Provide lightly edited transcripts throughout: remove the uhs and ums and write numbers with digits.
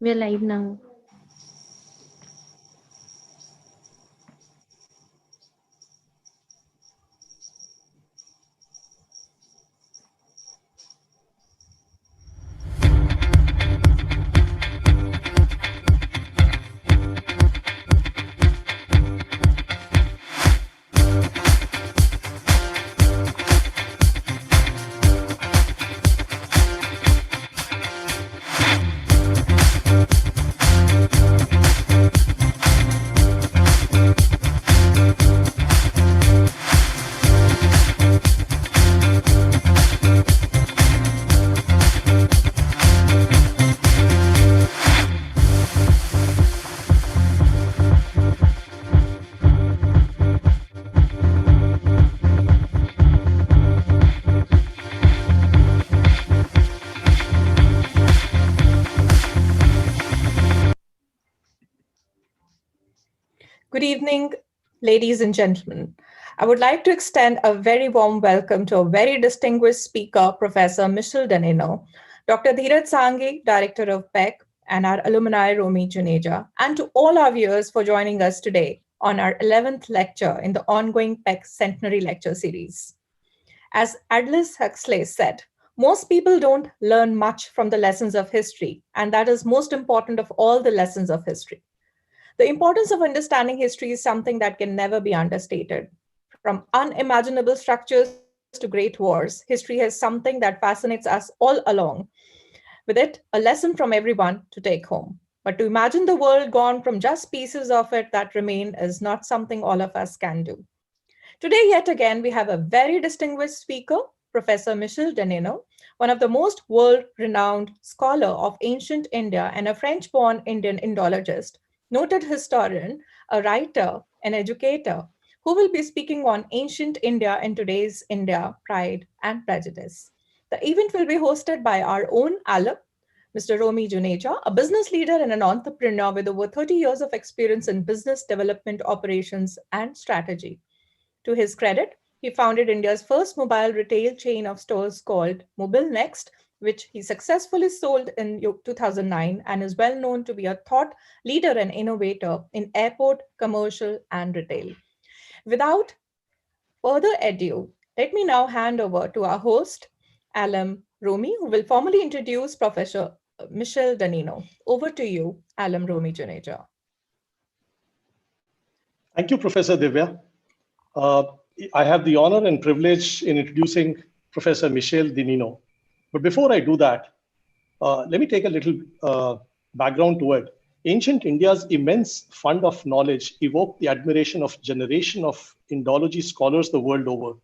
We're live now. Good evening, ladies and gentlemen. I would like to extend a very warm welcome to a very distinguished speaker, Professor Michel Danino, Dr. Dheeraj Sanghi, Director of PEC, and our alumni, Romi Juneja, and to all our viewers for joining us today on our 11th lecture in the ongoing PEC Centenary Lecture Series. As Aldous Huxley said, most people don't learn much from the lessons of history, and that is most important of all the lessons of history. The importance of understanding history is something that can never be understated. From unimaginable structures to great wars, history has something that fascinates us all along. With it, a lesson from everyone to take home. But to imagine the world gone from just pieces of it that remain is not something all of us can do. Today, yet again, we have a very distinguished speaker, Professor Michel Danino, one of the most world-renowned scholar of ancient India and a French-born Indian Indologist, noted historian, a writer, an educator, who will be speaking on ancient India in today's India, pride and prejudice. The event will be hosted by our own alum, Mr. Romi Juneja, a business leader and an entrepreneur with over 30 years of experience in business development, operations, and strategy. To his credit, he founded India's first mobile retail chain of stores called Mobile Next, which he successfully sold in 2009 and is well known to be a thought leader and innovator in airport, commercial, and retail. Without further ado, let me now hand over to our host, Alum Romi, who will formally introduce Professor Michel Danino. Over to you, Alum Romi Juneja. Thank you, Professor Divya. I have the honor and privilege in introducing Professor Michel Danino. But before I do that, let me take a little background to it. Ancient India's immense fund of knowledge evoked the admiration of generation of Indology scholars the world over,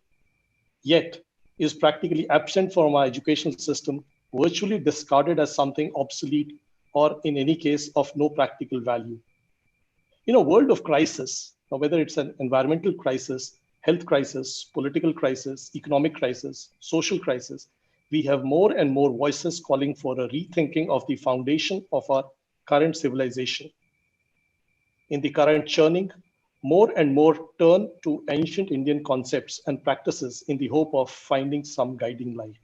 yet is practically absent from our educational system, virtually discarded as something obsolete or in any case of no practical value. In a world of crisis, whether it's an environmental crisis, health crisis, political crisis, economic crisis, social crisis, we have more and more voices calling for a rethinking of the foundation of our current civilization. In the current churning, more and more turn to ancient Indian concepts and practices in the hope of finding some guiding light.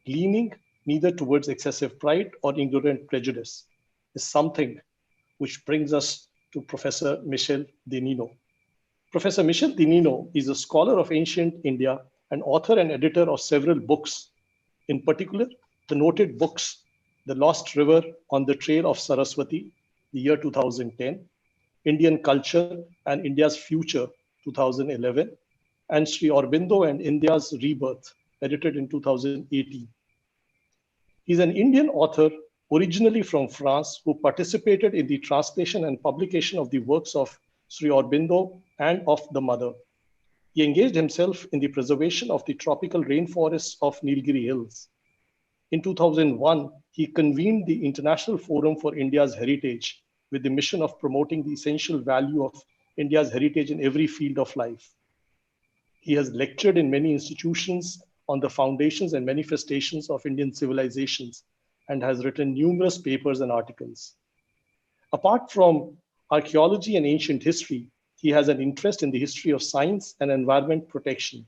Leaning neither towards excessive pride or ignorant prejudice is something which brings us to Professor Michel Danino. Professor Michel Danino is a scholar of ancient India and author and editor of several books, in particular, the noted books, The Lost River on the Trail of Saraswati, the year 2010, Indian Culture and India's Future, 2011, and Sri Aurobindo and India's Rebirth, edited in 2018. He's an Indian author originally from France who participated in the translation and publication of the works of Sri Aurobindo and of the Mother. He engaged himself in the preservation of the tropical rainforests of Nilgiri Hills. In 2001, he convened the International Forum for India's Heritage with the mission of promoting the essential value of India's heritage in every field of life. He has lectured in many institutions on the foundations and manifestations of Indian civilizations and has written numerous papers and articles. Apart from archaeology and ancient history, he has an interest in the history of science and environment protection.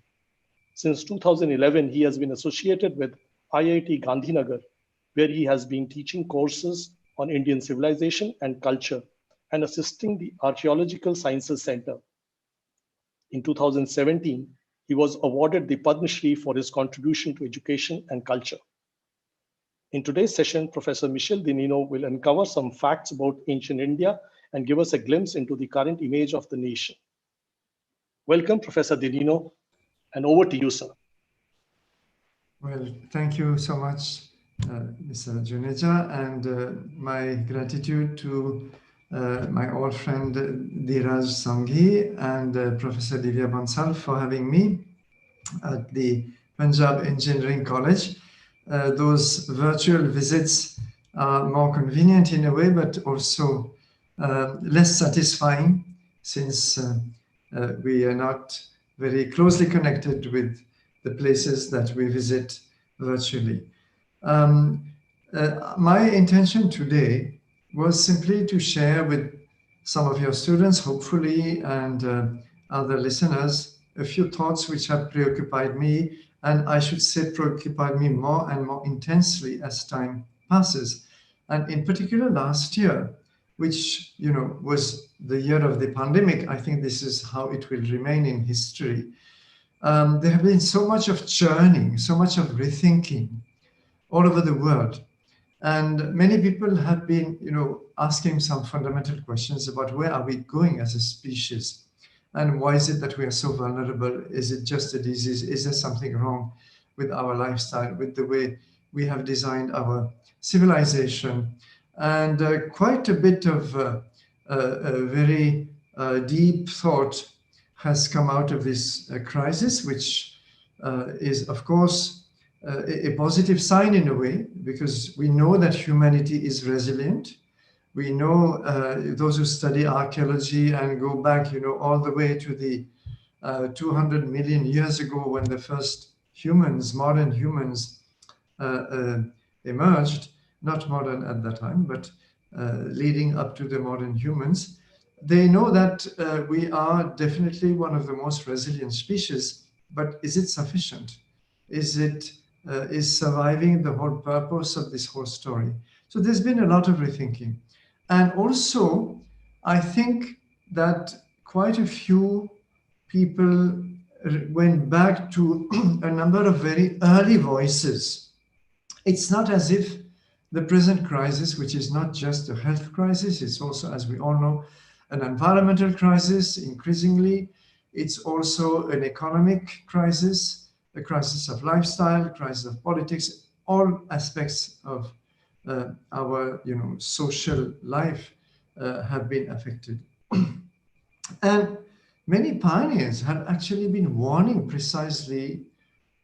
Since 2011, he has been associated with IIT Gandhinagar, where he has been teaching courses on Indian civilization and culture and assisting the Archaeological Sciences Center. In 2017, he was awarded the Padma Shri for his contribution to education and culture. In today's session, Professor Michel Danino will uncover some facts about ancient India and give us a glimpse into the current image of the nation. Welcome, Professor Danino, and over to you, sir. Well, thank you so much, Mr. Juneja, and my gratitude to my old friend Dheeraj Sanghi and Professor Divya Bansal for having me at the Punjab Engineering College. Those virtual visits are more convenient in a way, but also less satisfying since we are not very closely connected with the places that we visit virtually. My intention today was simply to share with some of your students, hopefully, and other listeners, a few thoughts which have preoccupied me, and I should say preoccupied me more and more intensely as time passes. And in particular last year, which was the year of the pandemic, I think this is how it will remain in history. There have been so much of churning, so much of rethinking all over the world. And many people have been, asking some fundamental questions about where are we going as a species? And why is it that we are so vulnerable? Is it just a disease? Is there something wrong with our lifestyle, with the way we have designed our civilization? And quite a bit of a very deep thought has come out of this crisis, which is, of course, a positive sign in a way, because we know that humanity is resilient. We know those who study archaeology and go back, all the way to the 200 million years ago when the first humans, modern humans, emerged, not modern at that time, but leading up to the modern humans. They know that we are definitely one of the most resilient species, but is it sufficient? Is surviving the whole purpose of this whole story? So there's been a lot of rethinking. And also, I think that quite a few people went back to a number of very early voices. It's not as if the present crisis, which is not just a health crisis, it's also, as we all know, an environmental crisis increasingly. It's also an economic crisis, a crisis of lifestyle, a crisis of politics. All aspects of our social life have been affected. And many pioneers have actually been warning precisely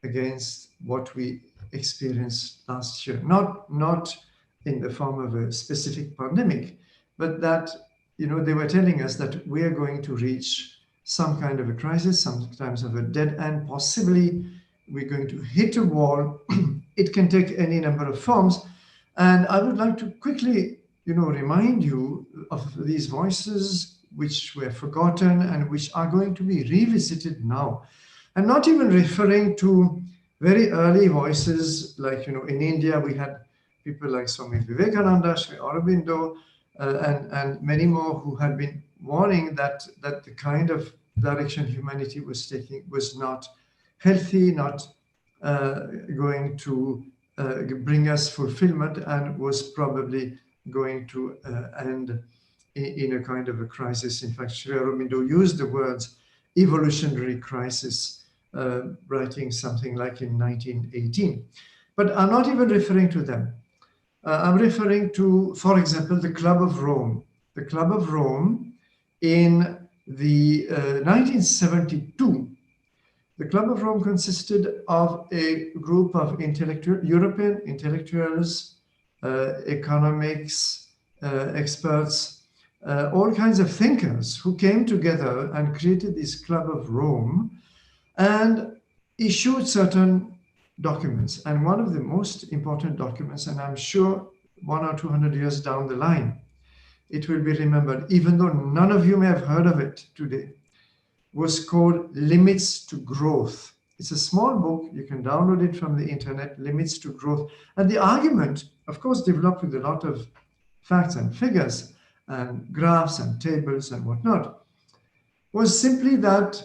against what we experienced last year. Not in the form of a specific pandemic, but that they were telling us that we are going to reach some kind of a crisis, sometimes of a dead end, possibly we're going to hit a wall. It can take any number of forms. And I would like to quickly, remind you of these voices which were forgotten and which are going to be revisited now. I'm not even referring to very early voices like, in India, we had people like Swami Vivekananda, Sri Aurobindo, and many more who had been warning that the kind of direction humanity was taking was not healthy, not going to bring us fulfillment, and was probably going to end in a kind of a crisis. In fact, Sri Aurobindo used the words evolutionary crisis, writing something like in 1918. But I'm not even referring to them. I'm referring to, for example, the Club of Rome. The Club of Rome in the 1972. The Club of Rome consisted of a group of European intellectuals, economics, experts, all kinds of thinkers who came together and created this Club of Rome and issued certain documents. And one of the most important documents, and I'm sure 100 or 200 years down the line, it will be remembered, even though none of you may have heard of it today, was called Limits to Growth. It's a small book. You can download it from the internet, Limits to Growth. And the argument, of course, developed with a lot of facts and figures and graphs and tables and whatnot, was simply that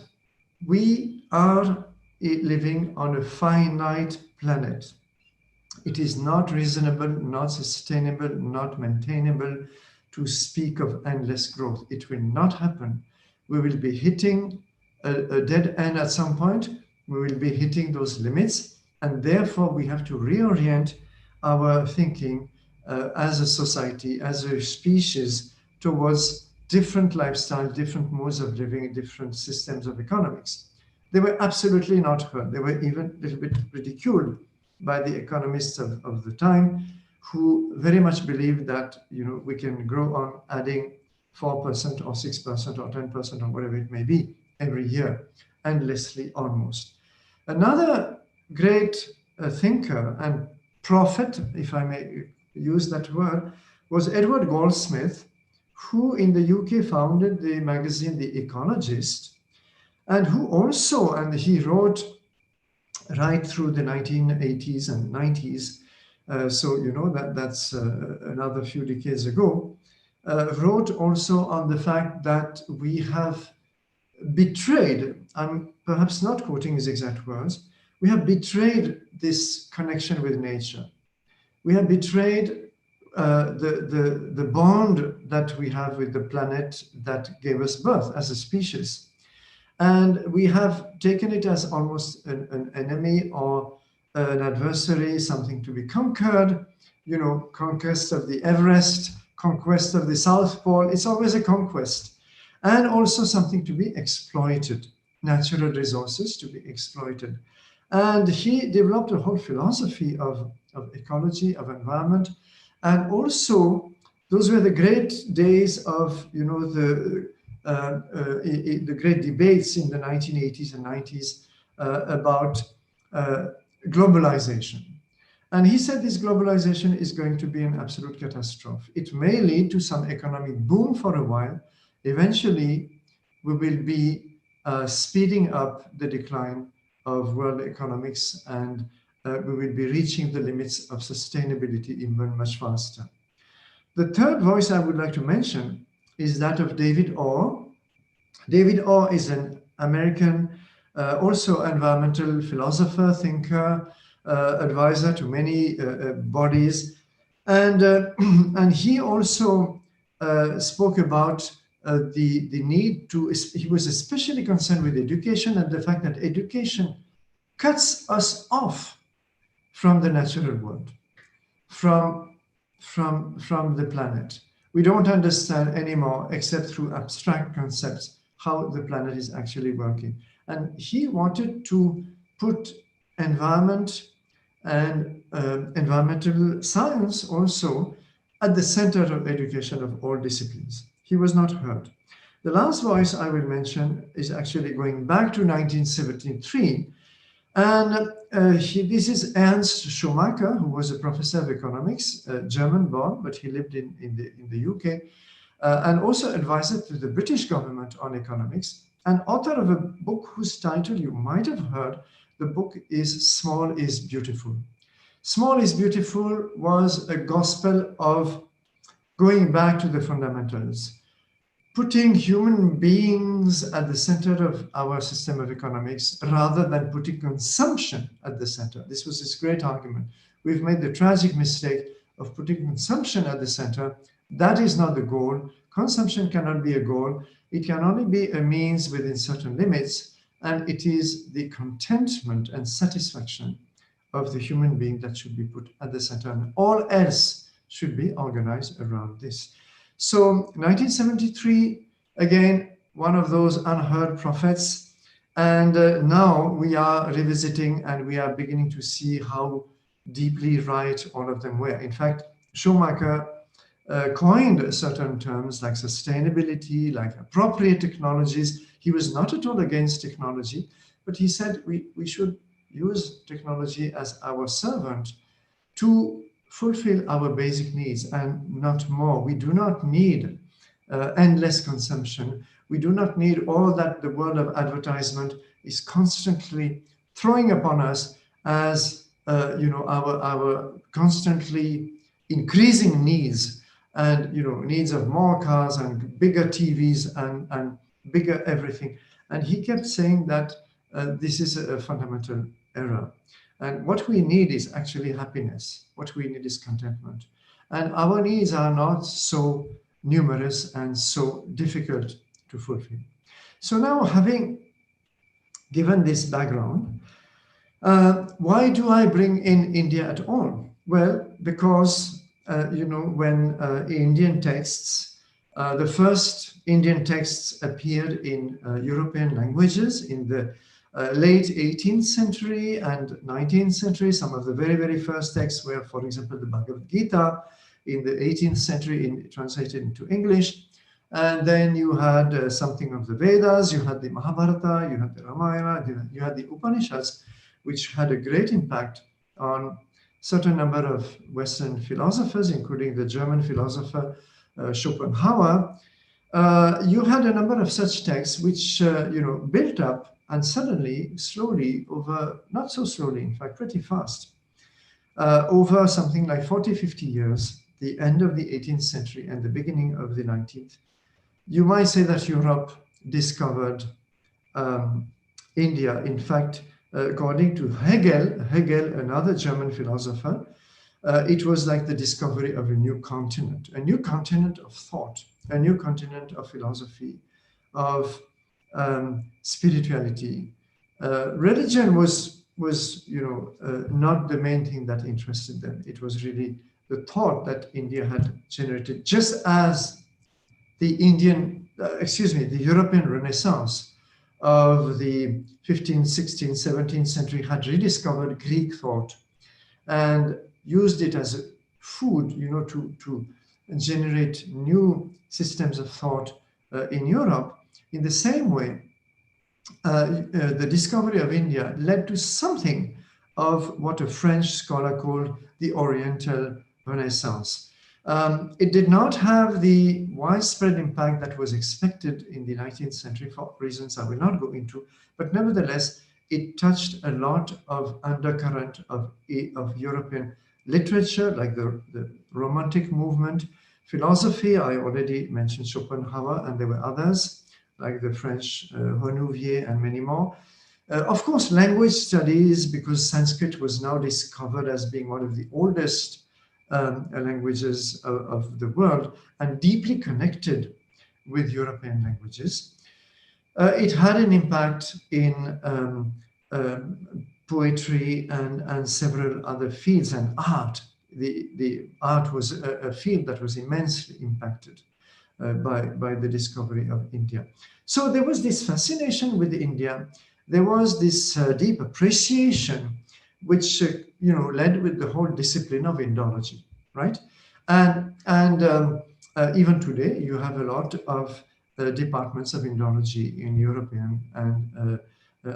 we are living on a finite planet. It is not reasonable, not sustainable, not maintainable to speak of endless growth. It will not happen. We will be hitting a dead end at some point. We will be hitting those limits, and therefore we have to reorient our thinking as a society, as a species, towards different lifestyles, different modes of living, different systems of economics. They were absolutely not heard. They were even a little bit ridiculed by the economists of the time, who very much believed that we can grow on adding 4% or 6% or 10% or whatever it may be every year, endlessly almost. Another great thinker and prophet, if I may use that word, was Edward Goldsmith, who in the UK founded the magazine The Ecologist, and who also, and he wrote right through the 1980s and 90s, so that's another few decades ago, wrote also on the fact that we have betrayed, I'm perhaps not quoting his exact words, we have betrayed this connection with nature. We have betrayed the bond that we have with the planet that gave us birth as a species. And we have taken it as almost an enemy or an adversary, something to be conquered, conquest of the Everest, conquest of the South Pole. It's always a conquest. And also something to be exploited, natural resources to be exploited. And he developed a whole philosophy of ecology, of environment. And also, those were the great days of, the great debates in the 1980s and 90s about globalization. And he said this globalization is going to be an absolute catastrophe. It may lead to some economic boom for a while. Eventually, we will be speeding up the decline of world economics, and we will be reaching the limits of sustainability even much faster. The third voice I would like to mention is that of David Orr. David Orr is an American, also environmental philosopher, thinker, advisor to many bodies. And he also spoke about the need to, he was especially concerned with education and the fact that education cuts us off from the natural world, from the planet. We don't understand anymore, except through abstract concepts, how the planet is actually working. And he wanted to put environment and environmental science also at the center of education of all disciplines. He was not heard. The last voice I will mention is actually going back to 1973. And this is Ernst Schumacher, who was a professor of economics, German-born, but he lived in the UK, and also advisor to the British government on economics, and author of a book whose title you might have heard. The book is Small is Beautiful. Small is Beautiful was a gospel of going back to the fundamentals, putting human beings at the center of our system of economics rather than putting consumption at the center. This was his great argument. We've made the tragic mistake of putting consumption at the center. That is not the goal. Consumption cannot be a goal. It can only be a means within certain limits, and it is the contentment and satisfaction of the human being that should be put at the center, and all else should be organized around this. So 1973, again, one of those unheard prophets. And now we are revisiting and we are beginning to see how deeply right all of them were. In fact, Schumacher coined certain terms like sustainability, like appropriate technologies. He was not at all against technology, but he said we should use technology as our servant to fulfill our basic needs and not more. We do not need endless consumption. We do not need all that the world of advertisement is constantly throwing upon us as our constantly increasing needs and needs of more cars and bigger TVs and bigger everything. And he kept saying that this is a fundamental error. And what we need is actually happiness. What we need is contentment. And our needs are not so numerous and so difficult to fulfill. So now, having given this background, why do I bring in India at all? Well, because, when Indian texts, the first Indian texts appeared in European languages in the late 18th century and 19th century. Some of the very, very first texts were, for example, the Bhagavad Gita in the 18th century, translated into English. And then you had something of the Vedas, you had the Mahabharata, you had the Ramayana, you had the Upanishads, which had a great impact on certain number of Western philosophers, including the German philosopher Schopenhauer. You had a number of such texts which built up, and suddenly, slowly, over, not so slowly, in fact, pretty fast, over something like 40, 50 years, the end of the 18th century and the beginning of the 19th, you might say that Europe discovered India. In fact, according to Hegel, another German philosopher, it was like the discovery of a new continent of thought, a new continent of philosophy, of spirituality. Religion was not the main thing that interested them. It was really the thought that India had generated, just as the European Renaissance of the 15th, 16th, 17th century had rediscovered Greek thought and used it as a food, to generate new systems of thought in Europe. In the same way, the discovery of India led to something of what a French scholar called the Oriental Renaissance. It did not have the widespread impact that was expected in the 19th century for reasons I will not go into, but nevertheless, it touched a lot of undercurrent of European literature, like the Romantic movement. Philosophy, I already mentioned Schopenhauer, and there were others, like the French Renouvier and many more. Of course, language studies, because Sanskrit was now discovered as being one of the oldest languages of the world and deeply connected with European languages. It had an impact in poetry and several other fields, and art. The art was a field that was immensely impacted by the discovery of India. So there was this fascination with India. There was this deep appreciation, which led with the whole discipline of Indology, right? And even today, you have a lot of departments of Indology in European and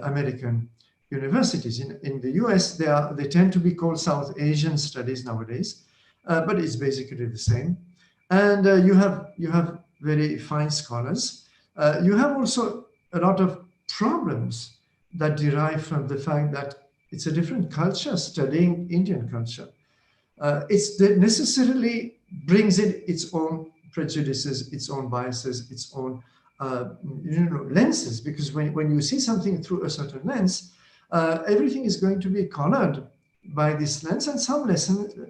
American universities. In the US, they tend to be called South Asian studies nowadays, but it's basically the same. And you have very fine scholars. You have also a lot of problems that derive from the fact that it's a different culture studying Indian culture. It necessarily brings in its own prejudices, its own biases, its own lenses, because when you see something through a certain lens, everything is going to be colored by this lens, and some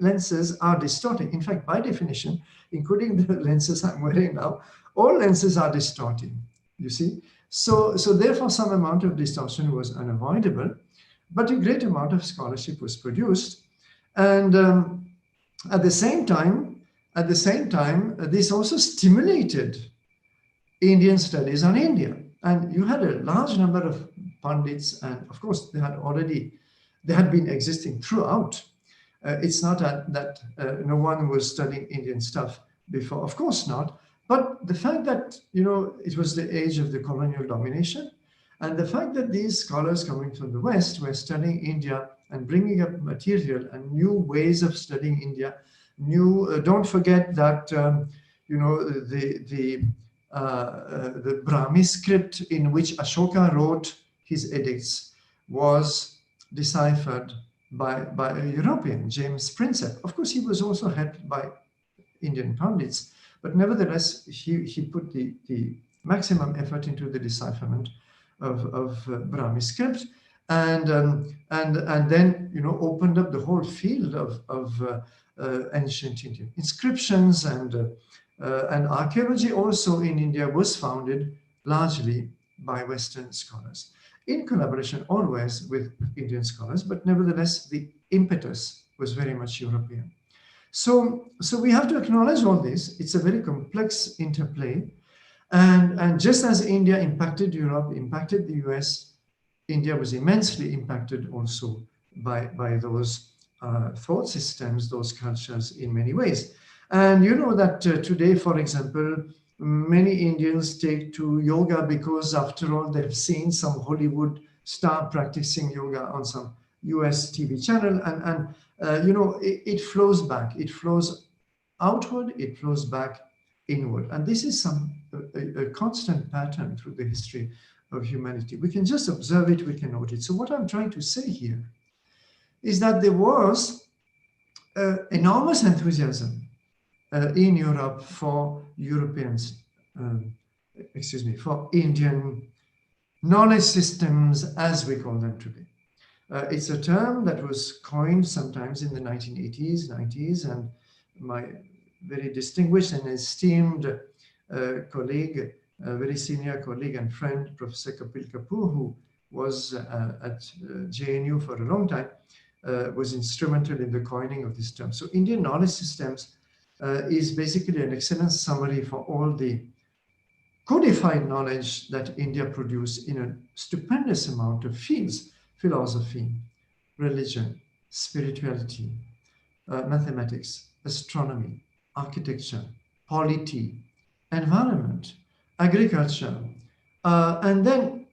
lenses are distorting. In fact, by definition, including the lenses I'm wearing now, all lenses are distorting, you see. So therefore, some amount of distortion was unavoidable, but a great amount of scholarship was produced. And at the same time, this also stimulated Indian studies on India. And you had a large number of pundits, and of course, they had been existing throughout. It's not that no one was studying Indian stuff before, of course not. But the fact that, it was the age of the colonial domination, and the fact that these scholars coming from the West were studying India and bringing up material and new ways of studying India. Don't forget that, the Brahmi script in which Ashoka wrote his edicts was deciphered by a European, James Prinsep. Of course, he was also helped by Indian pundits. But nevertheless, he put the maximum effort into the decipherment of Brahmi script, and then opened up the whole field of ancient Indian inscriptions, and archaeology also in India was founded largely by Western scholars, in collaboration always with Indian scholars, but nevertheless the impetus was very much European. So we have to acknowledge all this. It's a very complex interplay. And just as India impacted Europe, impacted the US, India was immensely impacted also by those thought systems, those cultures in many ways. And you know that today, for example, many Indians take to yoga because after all, they've seen some Hollywood star practicing yoga on some US TV channel. And it flows back. It flows outward, it flows back inward. And this is a constant pattern through the history of humanity. We can just observe it, we can note it. So what I'm trying to say here is that there was enormous enthusiasm in Europe for for Indian knowledge systems, as we call them today. It's a term that was coined sometimes in the 1980s, 90s, and my very distinguished and esteemed colleague, a very senior colleague and friend, Professor Kapil Kapoor, who was at JNU for a long time, was instrumental in the coining of this term. So Indian knowledge systems is basically an excellent summary for all the codified knowledge that India produced in a stupendous amount of fields: philosophy, religion, spirituality, mathematics, astronomy, architecture, polity, environment, agriculture, and then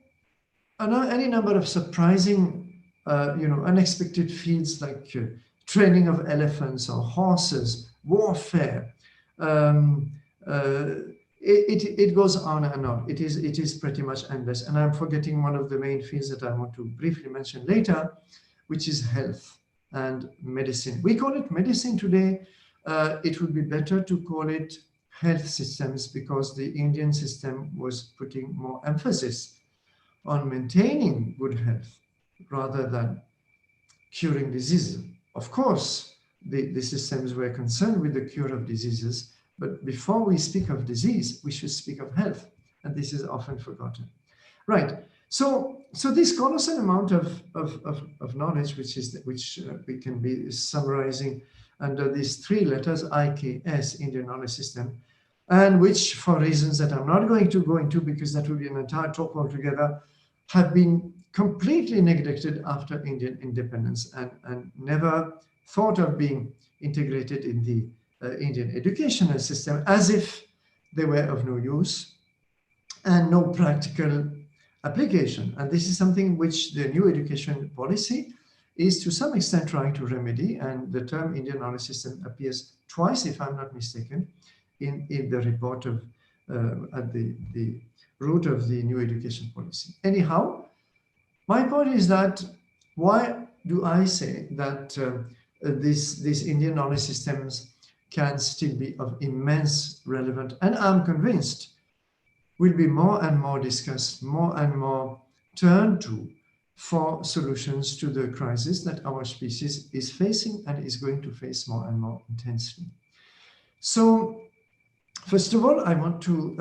any number of surprising, unexpected fields like training of elephants or horses, warfare. It goes on and on. It is pretty much endless. And I'm forgetting one of the main fields that I want to briefly mention later, which is health and medicine. We call it medicine today. It would be better to call it health systems, because the Indian system was putting more emphasis on maintaining good health rather than curing diseases. Of course, the systems were concerned with the cure of diseases, but before we speak of disease, we should speak of health, and this is often forgotten. Right. So this colossal amount of knowledge, which we can be summarizing under these three letters, IKS, Indian Knowledge System, and which, for reasons that I'm not going to go into because that would be an entire talk altogether, have been completely neglected after Indian independence and never thought of being integrated in the Indian educational system, as if they were of no use and no practical application. And this is something which the new education policy is to some extent trying to remedy, and the term Indian knowledge system appears twice, if I'm not mistaken, in the report of at the root of the new education policy. Anyhow, my point is that why do I say that these Indian knowledge systems can still be of immense relevance, and I'm convinced will be more and more discussed, more and more turned to for solutions to the crisis that our species is facing and is going to face more and more intensely. So, first of all, I want to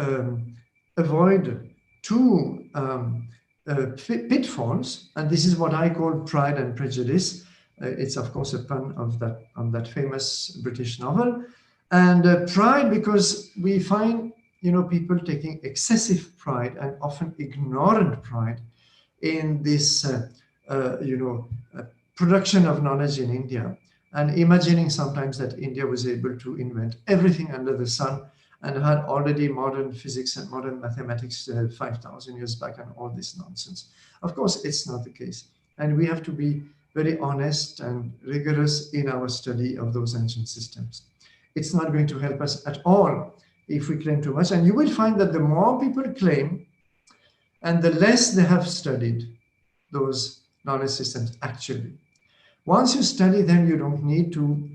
avoid two pitfalls, and this is what I call Pride and Prejudice. It's of course a pun on that famous British novel, and pride because we find people taking excessive pride and often ignorant pride in this production of knowledge in India, and imagining sometimes that India was able to invent everything under the sun and had already modern physics and modern mathematics 5,000 years back and all this nonsense. Of course, it's not the case. And we have to be very honest and rigorous in our study of those ancient systems. It's not going to help us at all if we claim too much. And you will find that the more people claim and the less they have studied those knowledge systems actually. Once you study them, you don't need to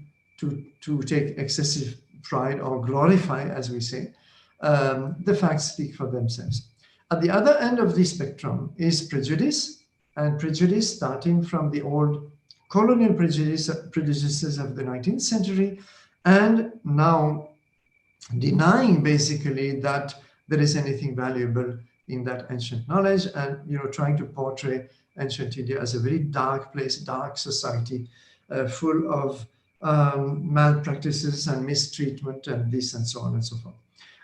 take excessive pride or glorify, as we say. The facts speak for themselves. At the other end of the spectrum is prejudice, and prejudice starting from the old colonial prejudices of the 19th century, and now denying basically that there is anything valuable in that ancient knowledge, and trying to portray ancient India as a very dark place, dark society, full of malpractices and mistreatment and this and so on and so forth.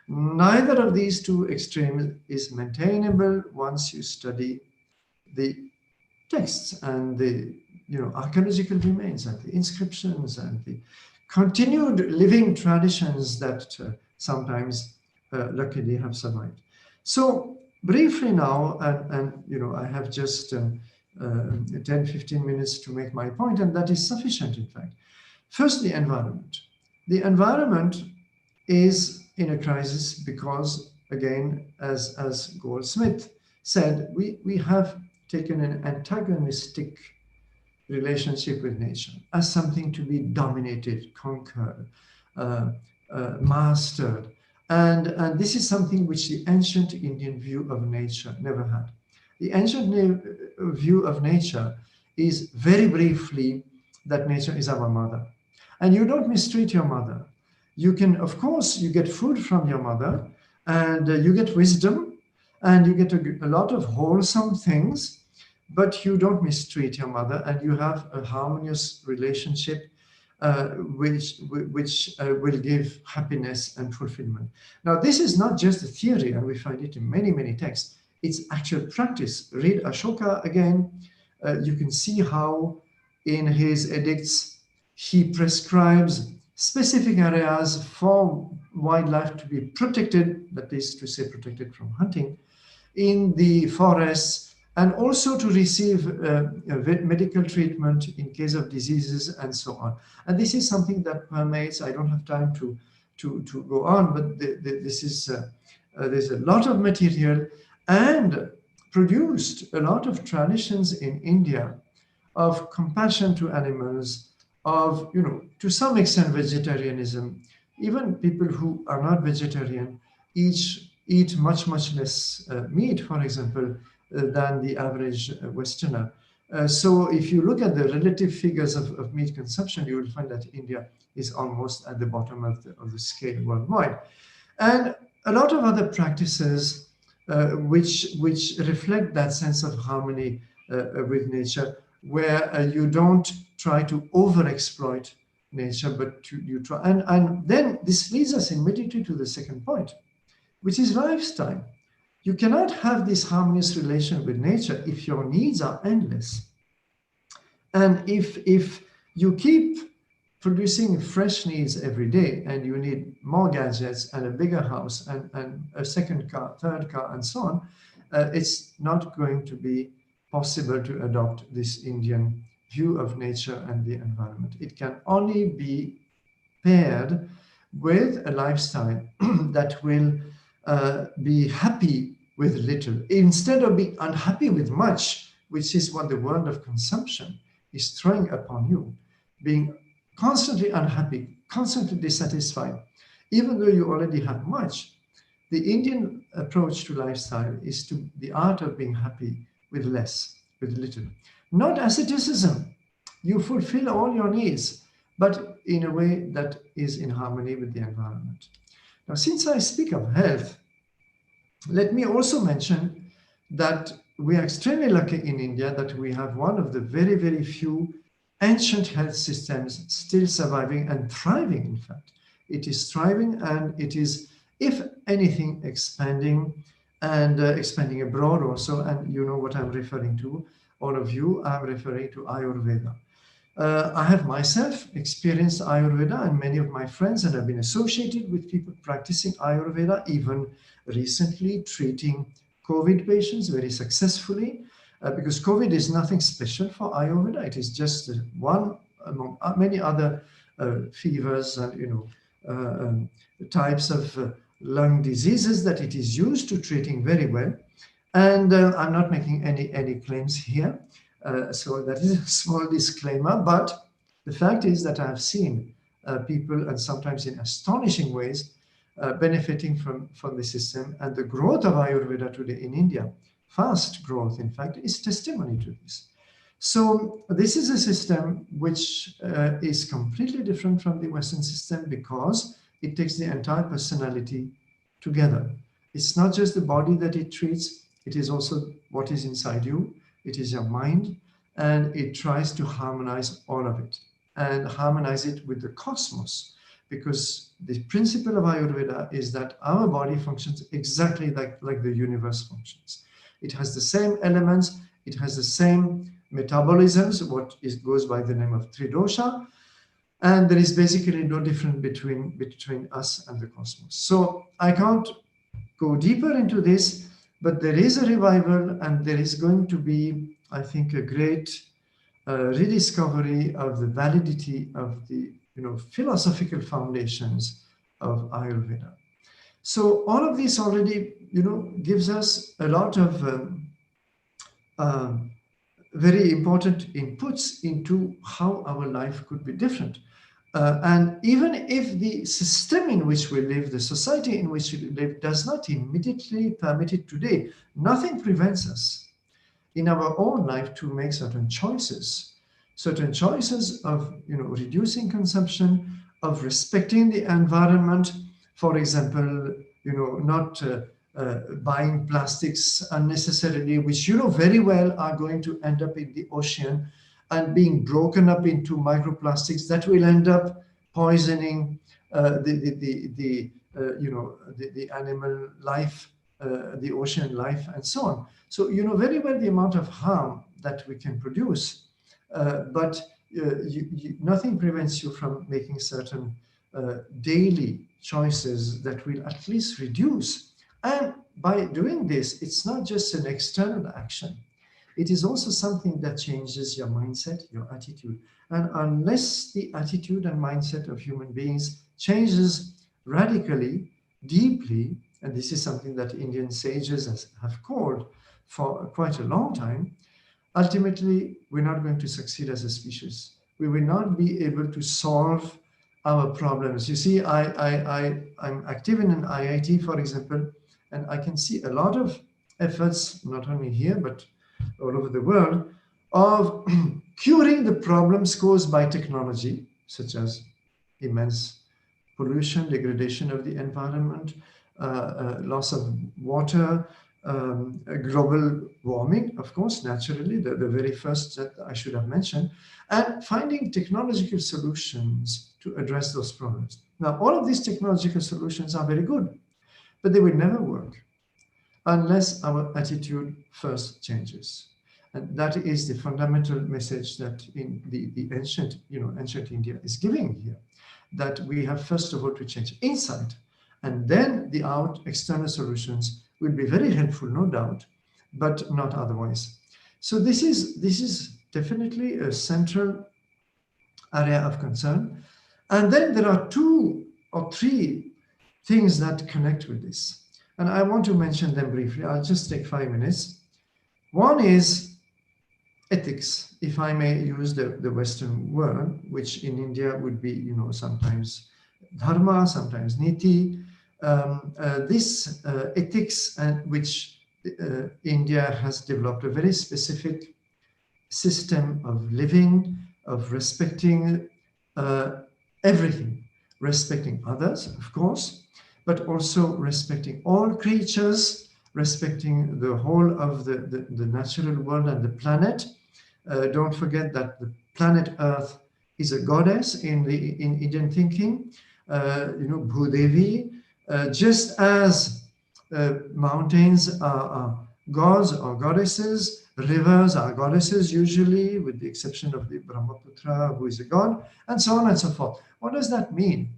Neither of these two extremes is maintainable once you study the texts and the archaeological remains and the inscriptions and the continued living traditions that sometimes luckily have survived. So briefly now, and I have just 10-15 minutes to make my point, and that is sufficient, in fact. First, the environment. The environment is in a crisis because, again, as Goldsmith said, we have taken an antagonistic relationship with nature as something to be dominated, conquered, mastered. And this is something which the ancient Indian view of nature never had. The ancient view of nature is very briefly that nature is our mother. And you don't mistreat your mother. You can, of course, you get food from your mother, and you get wisdom, and you get a lot of wholesome things, but you don't mistreat your mother, and you have a harmonious relationship which will give happiness and fulfillment. Now, this is not just a theory, and we find it in many, many texts. It's actual practice. Read Ashoka again. You can see how in his edicts he prescribes specific areas for wildlife to be protected, that is to say protected from hunting, in the forests, and also to receive medical treatment in case of diseases and so on. And this is something that permeates. I don't have time to go on, but this is there's a lot of material, and produced a lot of traditions in India of compassion to animals, of, to some extent vegetarianism. Even people who are not vegetarian eat much, much less meat, for example, than the average Westerner. So if you look at the relative figures of meat consumption, you will find that India is almost at the bottom of the scale worldwide. And a lot of other practices which reflect that sense of harmony with nature, where you don't try to overexploit nature, but you try. And then this leads us immediately to the second point, which is lifestyle. You cannot have this harmonious relation with nature if your needs are endless. And if you keep producing fresh needs every day, and you need more gadgets and a bigger house and a second car, third car, and so on, it's not going to be possible to adopt this Indian view of nature and the environment. It can only be paired with a lifestyle that will be happy with little, instead of being unhappy with much, which is what the world of consumption is throwing upon you. Being constantly unhappy, constantly dissatisfied, even though you already have much. The Indian approach to lifestyle is to the art of being happy with less, with little. Not asceticism. You fulfill all your needs, but in a way that is in harmony with the environment. Now, since I speak of health, let me also mention that we are extremely lucky in India that we have one of the very, very few ancient health systems still surviving and thriving, in fact. It is thriving, and it is, if anything, expanding, and expanding abroad also. And you know what I'm referring to, all of you. I'm referring to Ayurveda. I have myself experienced Ayurveda, and many of my friends, and I've been associated with people practicing Ayurveda, even recently treating COVID patients very successfully, because COVID is nothing special for Ayurveda. It is just one among many other fevers and types of lung diseases that it is used to treating very well. And I'm not making any claims here. So that is a small disclaimer, but the fact is that I've seen people, and sometimes in astonishing ways, benefiting from the system. And the growth of Ayurveda today in India, fast growth, in fact, is testimony to this. So this is a system which is completely different from the Western system because it takes the entire personality together. It's not just the body that it treats, it is also what is inside you, it is your mind, and it tries to harmonize all of it and harmonize it with the cosmos, because the principle of Ayurveda is that our body functions exactly like the universe functions. It has the same elements, it has the same metabolisms, goes by the name of Tridosha, and there is basically no difference between us and the cosmos. So I can't go deeper into this, but there is a revival, and there is going to be, I think, a great rediscovery of the validity of the philosophical foundations of Ayurveda. So all of this already gives us a lot of very important inputs into how our life could be different. And even if the system in which we live, the society in which we live, does not immediately permit it today, nothing prevents us in our own life to make certain choices of reducing consumption, of respecting the environment. For example, not buying plastics unnecessarily, which very well are going to end up in the ocean and being broken up into microplastics that will end up poisoning the animal life, the ocean life, and so on. So very well the amount of harm that we can produce, but nothing prevents you from making certain daily choices that will at least reduce. And by doing this, it's not just an external action. It is also something that changes your mindset, your attitude. And unless the attitude and mindset of human beings changes radically, deeply, and this is something that Indian sages have called for quite a long time, ultimately, we're not going to succeed as a species. We will not be able to solve our problems. You see, I'm active in an IIT, for example, and I can see a lot of efforts, not only here, but all over the world, of curing the problems caused by technology, such as immense pollution, degradation of the environment, loss of water, global warming, of course, naturally, the very first that I should have mentioned, and finding technological solutions to address those problems. Now, all of these technological solutions are very good, but they will never work unless our attitude first changes. And that is the fundamental message that in the ancient India is giving here, that we have first of all to change inside, and then the external solutions will be very helpful, no doubt, but not otherwise. So this is definitely a central area of concern. And then there are 2 or 3 things that connect with this. And I want to mention them briefly. I'll just take 5 minutes. One is ethics, if I may use the Western word, which in India would be, sometimes dharma, sometimes niti. This ethics, which India has developed a very specific system of living, of respecting everything, respecting others, of course, but also respecting all creatures, respecting the whole of the natural world and the planet. Don't forget that the planet Earth is a goddess in Indian thinking, Bhudevi, just as mountains are gods or goddesses, rivers are goddesses usually, with the exception of the Brahmaputra, who is a god, and so on and so forth. What does that mean?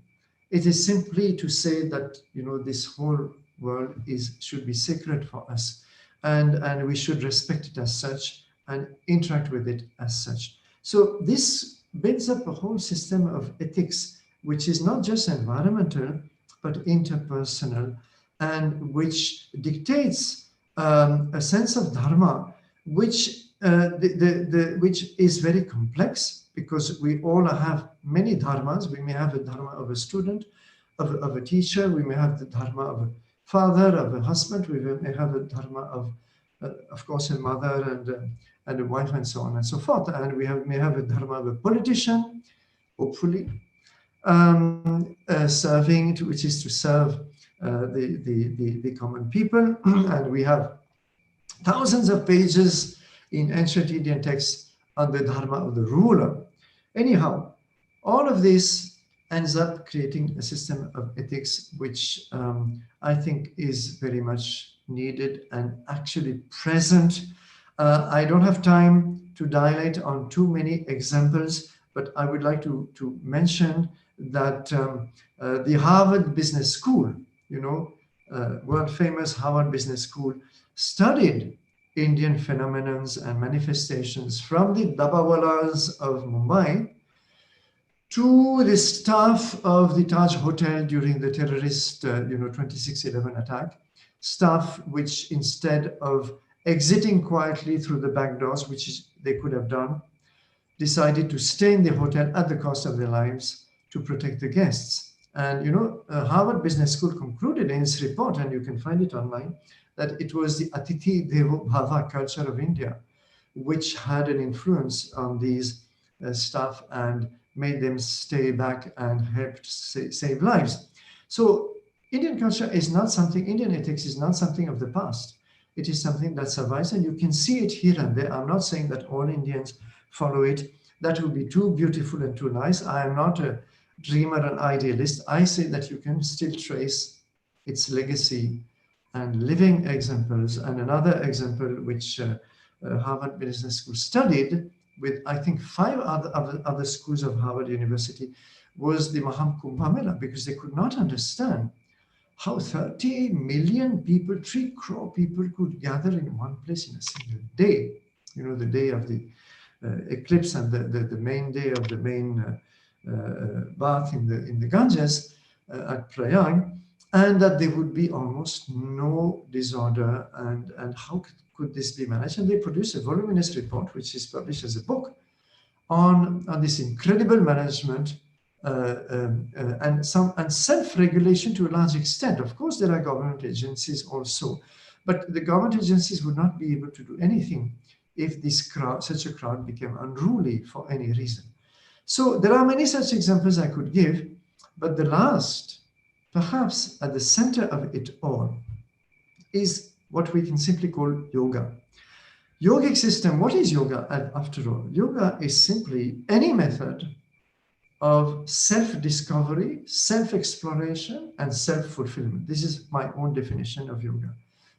It is simply to say that this whole world should be sacred for us, and we should respect it as such and interact with it as such. So this builds up a whole system of ethics, which is not just environmental, but interpersonal, and which dictates a sense of dharma, which which is very complex, because we all have many dharmas. We may have a dharma of a student, of a teacher. We may have the dharma of a father, of a husband. We may have a dharma of course, a mother and a wife, and so on and so forth. And we may have a dharma of a politician, hopefully, serving, which is to serve the common people. And we have thousands of pages in ancient Indian texts on the dharma of the ruler. Anyhow, all of this ends up creating a system of ethics, which I think is very much needed and actually present. I don't have time to dilate on too many examples, but I would like to mention that the Harvard Business School, world famous Harvard Business School, studied Indian phenomena and manifestations from the Dabbawalas of Mumbai to the staff of the Taj Hotel during the terrorist 26/11 attack, staff which, instead of exiting quietly through the back doors, which they could have done, decided to stay in the hotel at the cost of their lives to protect the guests. And Harvard Business School concluded in its report, and you can find it online, that it was the Atithi Devo Bhava culture of India which had an influence on these staff and made them stay back and helped save lives. So Indian culture is not something, Indian ethics is not something of the past. It is something that survives, and you can see it here and there. I'm not saying that all Indians follow it. That would be too beautiful and too nice. I am not a dreamer and idealist. I say that you can still trace its legacy and living examples. And another example which Harvard Business School studied with, I think, 5 other schools of Harvard University was the Mahakumbha Mela, because they could not understand how 30 million people, 3 crore people could gather in one place in a single day. The day of the eclipse and the main day of the main bath in the Ganges at Prayag, and that there would be almost no disorder, and how could this be managed? And they produced a voluminous report, which is published as a book, on this incredible management and self-regulation to a large extent. Of course, there are government agencies also, but the government agencies would not be able to do anything if such a crowd became unruly for any reason. So there are many such examples I could give, but the last, perhaps at the center of it all, is what we can simply call yoga. Yogic system, what is yoga after all? Yoga is simply any method of self-discovery, self-exploration, and self-fulfillment. This is my own definition of yoga.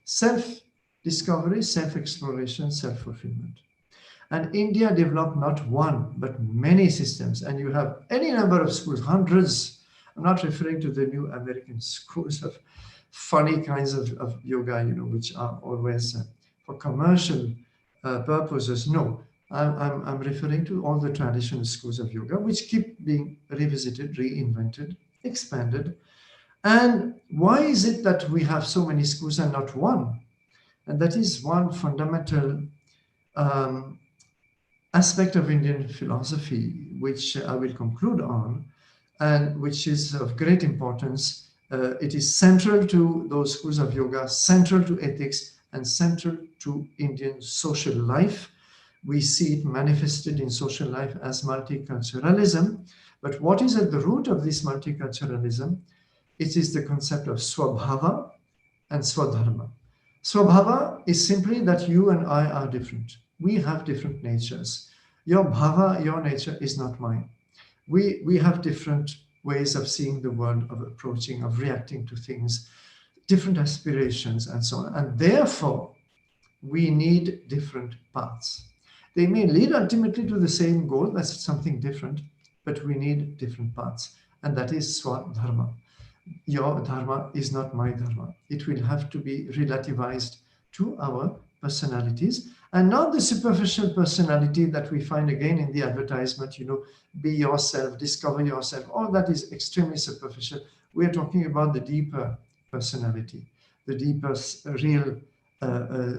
Self-discovery, self-exploration, self-fulfillment. And India developed not one, but many systems. And you have any number of schools, hundreds. I'm not referring to the new American schools of funny kinds of yoga, which are always for commercial purposes. No, I'm referring to all the traditional schools of yoga, which keep being revisited, reinvented, expanded. And why is it that we have so many schools and not one? And that is one fundamental aspect of Indian philosophy, which I will conclude on, and which is of great importance. It is central to those schools of yoga, central to ethics, and central to Indian social life. We see it manifested in social life as multiculturalism. But what is at the root of this multiculturalism? It is the concept of Swabhava and Swadharma. Swabhava is simply that you and I are different. We have different natures. Your bhava, your nature, is not mine. We have different ways of seeing the world, of approaching, of reacting to things, different aspirations, and so on. And therefore, we need different paths. They may lead ultimately to the same goal, that's something different, but we need different paths. And that is Swadharma. Your dharma is not my dharma. It will have to be relativized to our personalities, and not the superficial personality that we find again in the advertisement, be yourself, discover yourself. All that is extremely superficial. We are talking about the deeper personality, the deeper real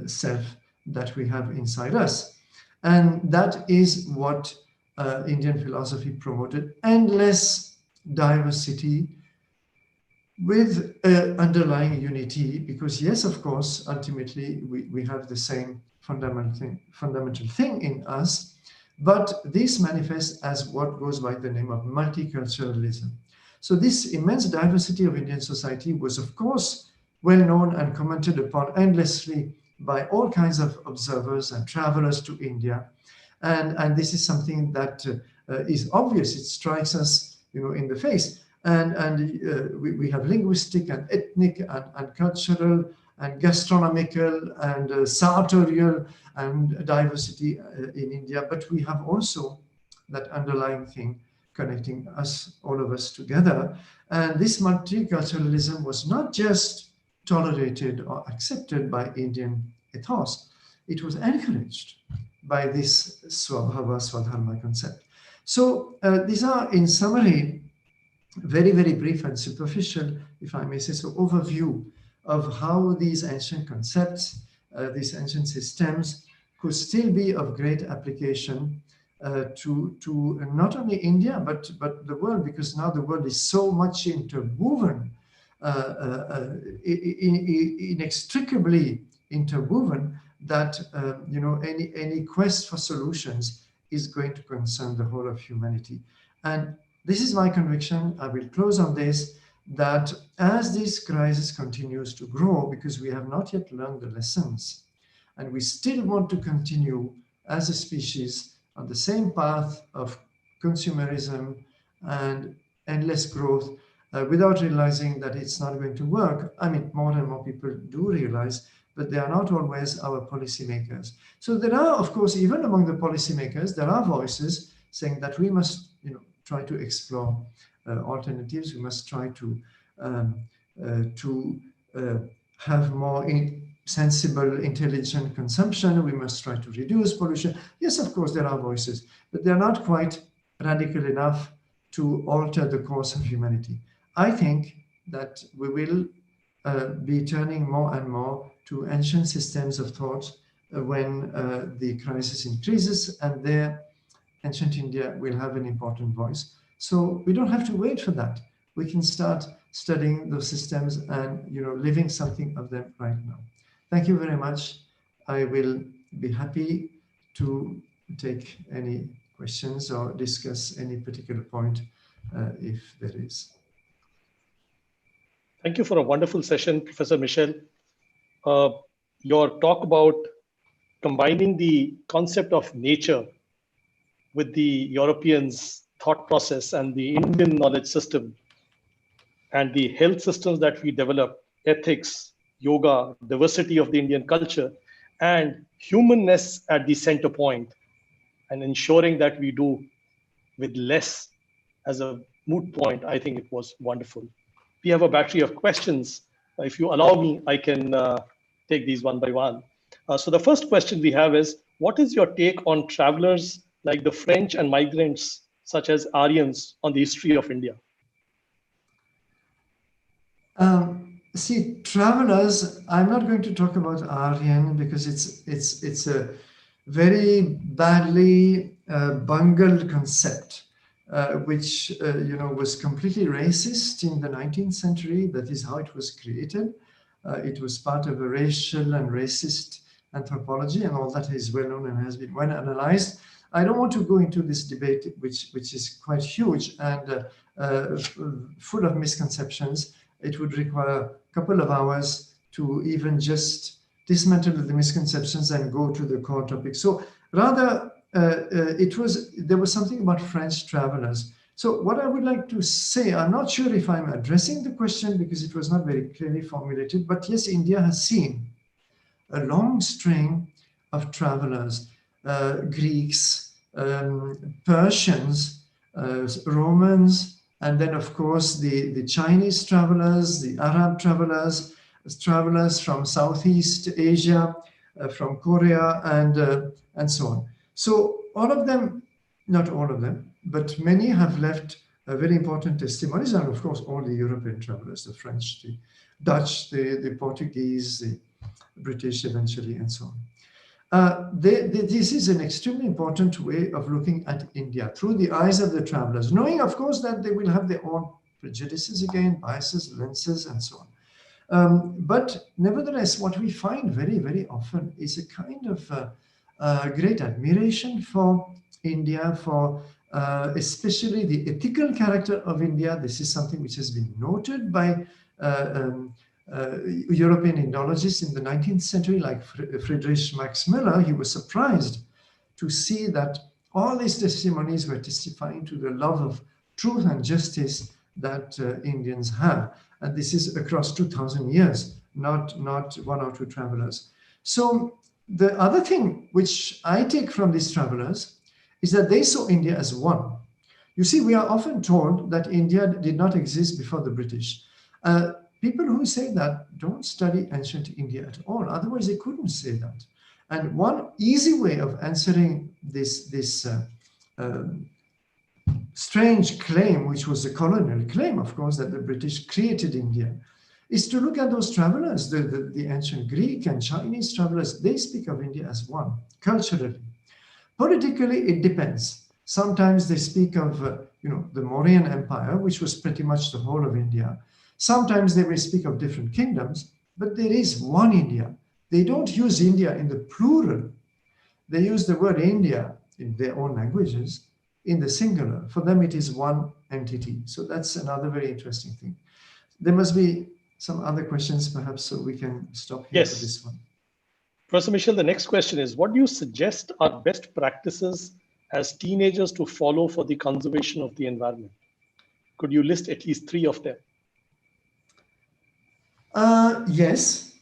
self that we have inside us. And that is what Indian philosophy promoted: endless diversity with underlying unity, because yes, of course, ultimately we have the same fundamental thing in us, but this manifests as what goes by the name of multiculturalism. So this immense diversity of Indian society was, of course, well known and commented upon endlessly by all kinds of observers and travelers to India. And this is something that is obvious. It strikes us, in the face. And we have linguistic and ethnic and cultural and gastronomical and sartorial and diversity in India. But we have also that underlying thing connecting us, all of us together. And this multiculturalism was not just tolerated or accepted by Indian ethos, it was encouraged by this Bhava, Swadharma concept. So these are, in summary, very, very brief and superficial, if I may say so, overview of how these ancient concepts, these ancient systems could still be of great application to not only India, but the world, because now the world is so much interwoven, inextricably interwoven, that any quest for solutions is going to concern the whole of humanity. And this is my conviction. I will close on this, that as this crisis continues to grow, because we have not yet learned the lessons, and we still want to continue as a species on the same path of consumerism and endless growth, without realizing that it's not going to work. I mean, more and more people do realize, but they are not always our policymakers. So there are, of course, even among the policymakers, there are voices saying that we must, try to explore alternatives. We must try to have more sensible, intelligent consumption. We must try to reduce pollution. Yes, of course, there are voices, but they're not quite radical enough to alter the course of humanity. I think that we will be turning more and more to ancient systems of thought when the crisis increases, and there ancient India will have an important voice. So we don't have to wait for that. We can start studying those systems and living something of them right now. Thank you very much. I will be happy to take any questions or discuss any particular point if there is. Thank you for a wonderful session, Professor Michel. Your talk about combining the concept of nature with the Europeans' thought process and the Indian knowledge system and the health systems that we develop, ethics, yoga, diversity of the Indian culture, and humanness at the center point, and ensuring that we do with less as a moot point. I think it was wonderful. We have a battery of questions. If you allow me, I can take these one by one. So the first question we have is, what is your take on travelers like the French and migrants such as Aryans on the history of India? See, travelers, I'm not going to talk about Aryan because it's a very badly bungled concept, which was completely racist in the 19th century. That is how it was created. It was part of a racial and racist anthropology, and all that is well known and has been well analyzed. I don't want to go into this debate, which is quite huge and full of misconceptions. It would require a couple of hours to even just dismantle the misconceptions and go to the core topic. So rather, there was something about French travelers. So what I would like to say, I'm not sure if I'm addressing the question because it was not very clearly formulated, but yes, India has seen a long string of travelers, Greeks, Persians, Romans, and then of course the Chinese travelers, the Arab travelers, travelers from Southeast Asia, from Korea, and so on. So all of them, not all of them, but many have left very important testimonies, and of course all the European travelers, the French, the Dutch, the Portuguese, the British eventually, and so This is an extremely important way of looking at India through the eyes of the travelers, knowing, of course, that they will have their own prejudices again, biases, lenses, and so on. But nevertheless, what we find very, very often is a kind of great admiration for India, for especially the ethical character of India. This is something which has been noted by European Indologists in the 19th century, like Friedrich Max Müller. He was surprised to see that all these testimonies were testifying to the love of truth and justice that Indians have. And this is across 2,000 years, not one or two travelers. So the other thing which I take from these travelers is that they saw India as one. You see, we are often told that India did not exist before the British. People who say that don't study ancient India at all. Otherwise, they couldn't say that. And one easy way of answering this strange claim, which was a colonial claim, of course, that the British created India, is to look at those travelers, the ancient Greek and Chinese travelers. They speak of India as one, culturally. Politically, it depends. Sometimes they speak of the Mauryan Empire, which was pretty much the whole of India. Sometimes they may speak of different kingdoms, but there is one India. They don't use India in the plural. They use the word India in their own languages in the singular. For them, it is one entity. So that's another very interesting thing. There must be some other questions, perhaps, so we can stop here for this one. Professor Michel, the next question is, what do you suggest are best practices as teenagers to follow for the conservation of the environment? Could you list at least 3 of them? Yes,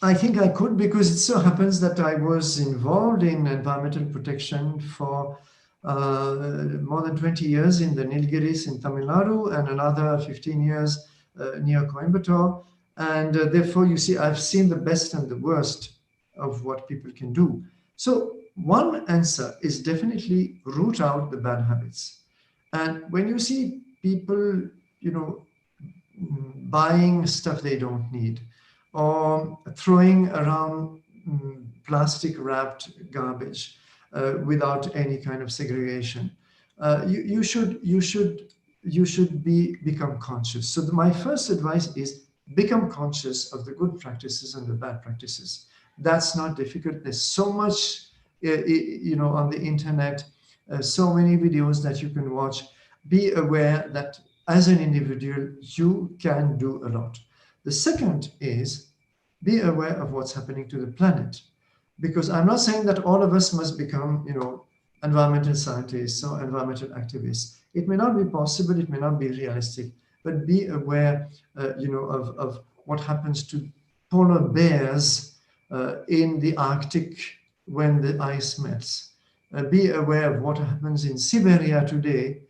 I think I could, because it so happens that I was involved in environmental protection for more than 20 years in the Nilgiris in Tamil Nadu and another 15 years near Coimbatore. And therefore, you see, I've seen the best and the worst of what people can do. So one answer is definitely root out the bad habits. And when you see people, buying stuff they don't need, or throwing around plastic wrapped garbage without any kind of segregation, you should become conscious. So my first advice is become conscious of the good practices and the bad practices. That's not difficult. There's so much on the internet, so many videos that you can watch. Be aware that as an individual, you can do a lot. The second is be aware of what's happening to the planet. Because I'm not saying that all of us must become, environmental scientists or environmental activists. It may not be possible, it may not be realistic, but be aware, of what happens to polar bears in the Arctic when the ice melts. Be aware of what happens in Siberia today,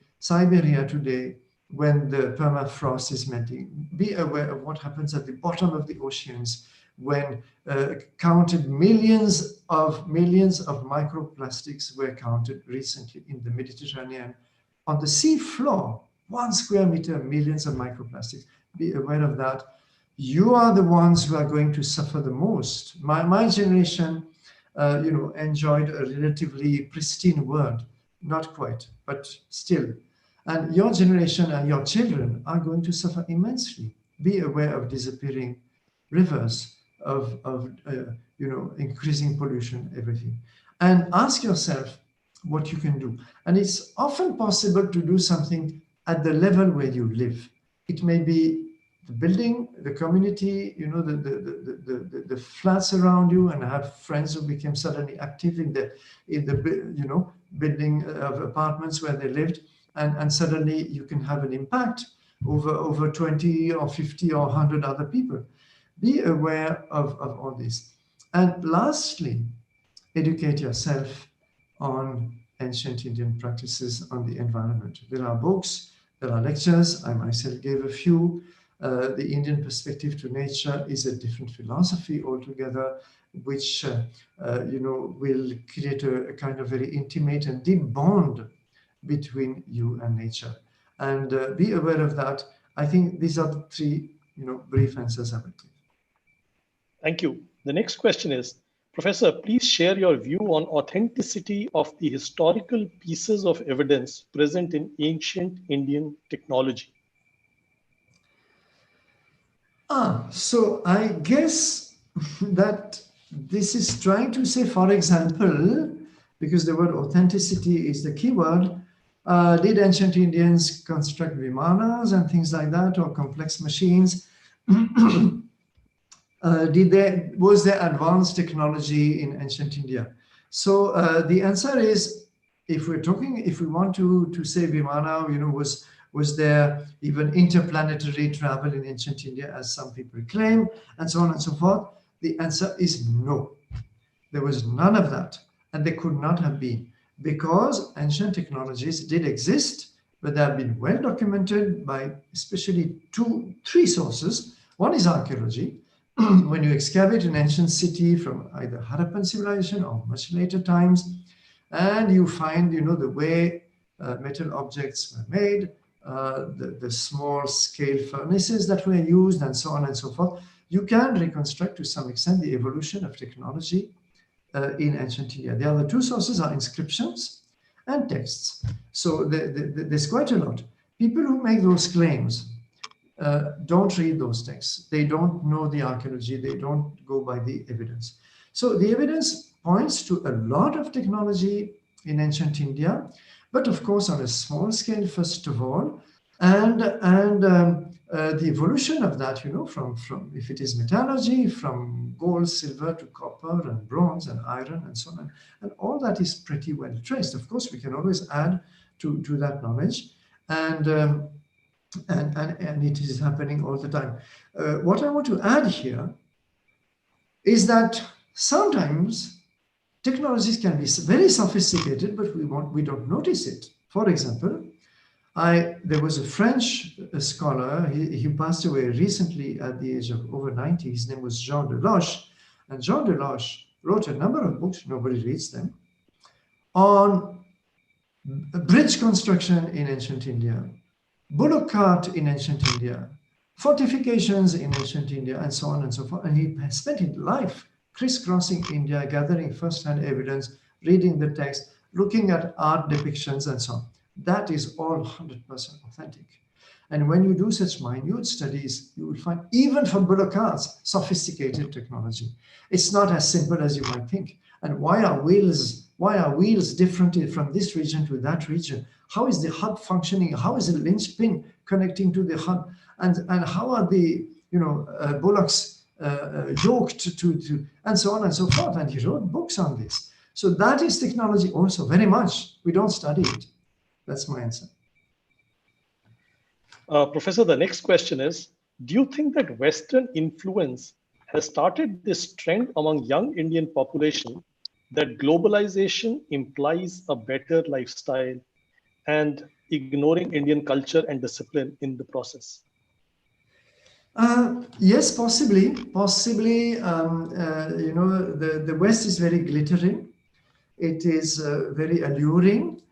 when the permafrost is melting. Be aware of what happens at the bottom of the oceans when counted millions of microplastics were counted recently in the Mediterranean. On the sea floor, 1 square meter, millions of microplastics. Be aware of that. You are the ones who are going to suffer the most. My generation, enjoyed a relatively pristine world. Not quite, but still. And your generation and your children are going to suffer immensely. Be aware of disappearing rivers, of increasing pollution, everything. And ask yourself what you can do. And it's often possible to do something at the level where you live. It may be the building, the community, the flats around you. And I have friends who became suddenly active in the building of apartments where they lived. And suddenly you can have an impact over 20 or 50 or 100 other people. Be aware of all this. And lastly, educate yourself on ancient Indian practices on the environment. There are books, there are lectures. I myself gave a few. The Indian perspective to nature is a different philosophy altogether, which will create a kind of very intimate and deep bond between you and nature. And be aware of that. I think these are the 3 brief answers I would give. Thank you. The next question is, Professor, please share your view on authenticity of the historical pieces of evidence present in ancient Indian technology. So I guess that this is trying to say, for example, because the word authenticity is the key word, did ancient Indians construct vimanas and things like that, or complex machines? Was there advanced technology in ancient India? So the answer is, if we want to say Vimana, was there even interplanetary travel in ancient India, as some people claim, and so on and so forth? The answer is no. There was none of that, and there could not have been, because ancient technologies did exist, but they have been well documented by especially three sources. One is archaeology. When you excavate an ancient city from either Harappan civilization or much later times, and you find, the way metal objects were made, the small scale furnaces that were used, and so on and so forth, you can reconstruct to some extent the evolution of technology in ancient India. The other two sources are inscriptions and texts. So there's quite a lot. People who make those claims don't read those texts. They don't know the archaeology. They don't go by the evidence. So the evidence points to a lot of technology in ancient India, but of course on a small scale, first of all, and the evolution of that, from if it is metallurgy, from gold, silver to copper and bronze and iron and so on, and all that is pretty well traced. Of course, we can always add to that knowledge, and it is happening all the time. What I want to add here is that sometimes technologies can be very sophisticated, but we don't notice it. For example, there was a French scholar, he passed away recently at the age of over 90. His name was Jean Deloche. And Jean Deloche wrote a number of books, nobody reads them, on bridge construction in ancient India, bullock cart in ancient India, fortifications in ancient India, and so on and so forth. And he spent his life crisscrossing India, gathering first-hand evidence, reading the text, looking at art depictions, and so on. That is all 100% authentic. And when you do such minute studies, you will find, even for bullock carts, sophisticated technology. It's not as simple as you might think. And why are wheels different from this region to that region? How is the hub functioning? How is the linchpin connecting to the hub? And how are the bullocks yoked to and so on and so forth? And he wrote books on this. So that is technology also, very much. We don't study it. That's my answer. Professor, the next question is, do you think that Western influence has started this trend among young Indian population that globalization implies a better lifestyle and ignoring Indian culture and discipline in the process? Yes, possibly. The West is very glittering. It is very alluring.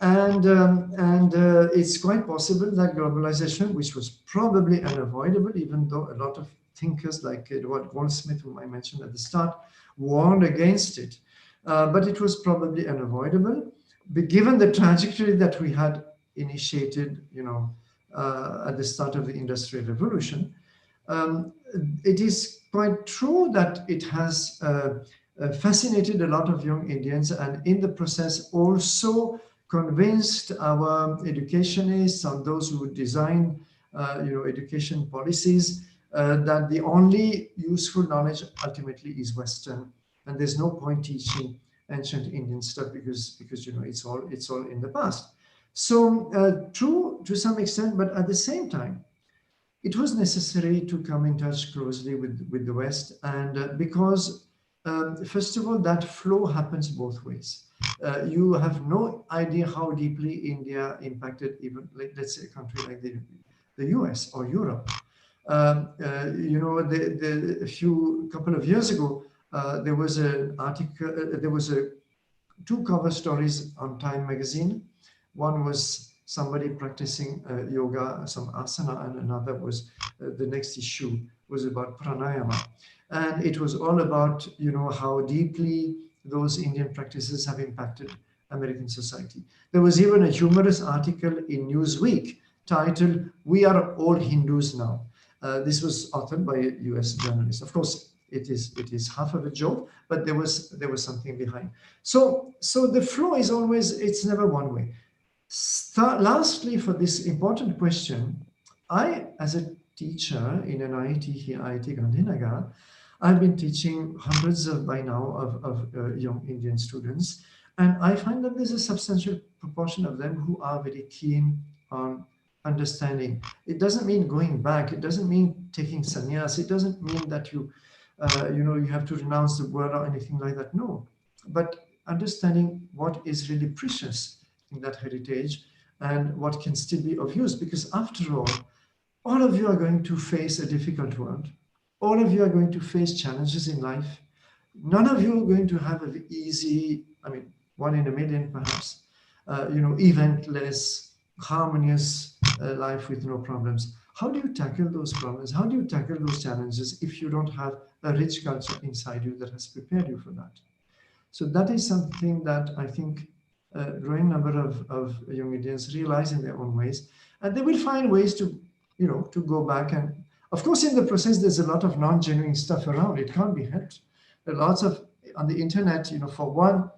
And it's quite possible that globalization, which was probably unavoidable, even though a lot of thinkers like Edward Goldsmith, whom I mentioned at the start, warned against it. But it was probably unavoidable, but given the trajectory that we had initiated, at the start of the Industrial Revolution. It is quite true that it has fascinated a lot of young Indians, and in the process also convinced our educationists and those who design education policies that the only useful knowledge ultimately is Western, and there's no point teaching ancient Indian stuff because it's all in the past. So true to some extent, but at the same time it was necessary to come in touch closely with the West, and because first of all, that flow happens both ways. You have no idea how deeply India impacted even, let's say, a country like the US or Europe. A couple of years ago, there was an article, there was two cover stories on Time magazine. One was somebody practicing yoga, some asana, and another was the next issue was about pranayama. And it was all about, how deeply those Indian practices have impacted American society. There was even a humorous article in Newsweek titled, "We Are All Hindus Now." This was authored by a US journalist. Of course, it is half of a joke, but there was something behind. So the flow is always, it's never one way. Lastly, for this important question, I, as a teacher in an IIT here, IIT Gandhinagar, I've been teaching hundreds by now of young Indian students, and I find that there's a substantial proportion of them who are very keen on understanding. It doesn't mean going back. It doesn't mean taking sannyas. It doesn't mean that you have to renounce the world or anything like that. No, but understanding what is really precious in that heritage and what can still be of use. Because after all of you are going to face a difficult world. All of you are going to face challenges in life. None of you are going to have an easy, one in a million perhaps, eventless, harmonious life with no problems. How do you tackle those problems? How do you tackle those challenges if you don't have a rich culture inside you that has prepared you for that? So that is something that I think a growing number of young Indians realize in their own ways, and they will find ways to go back. And of course, in the process, there's a lot of non-genuine stuff around. It can't be helped. There are lots of, on the internet, for one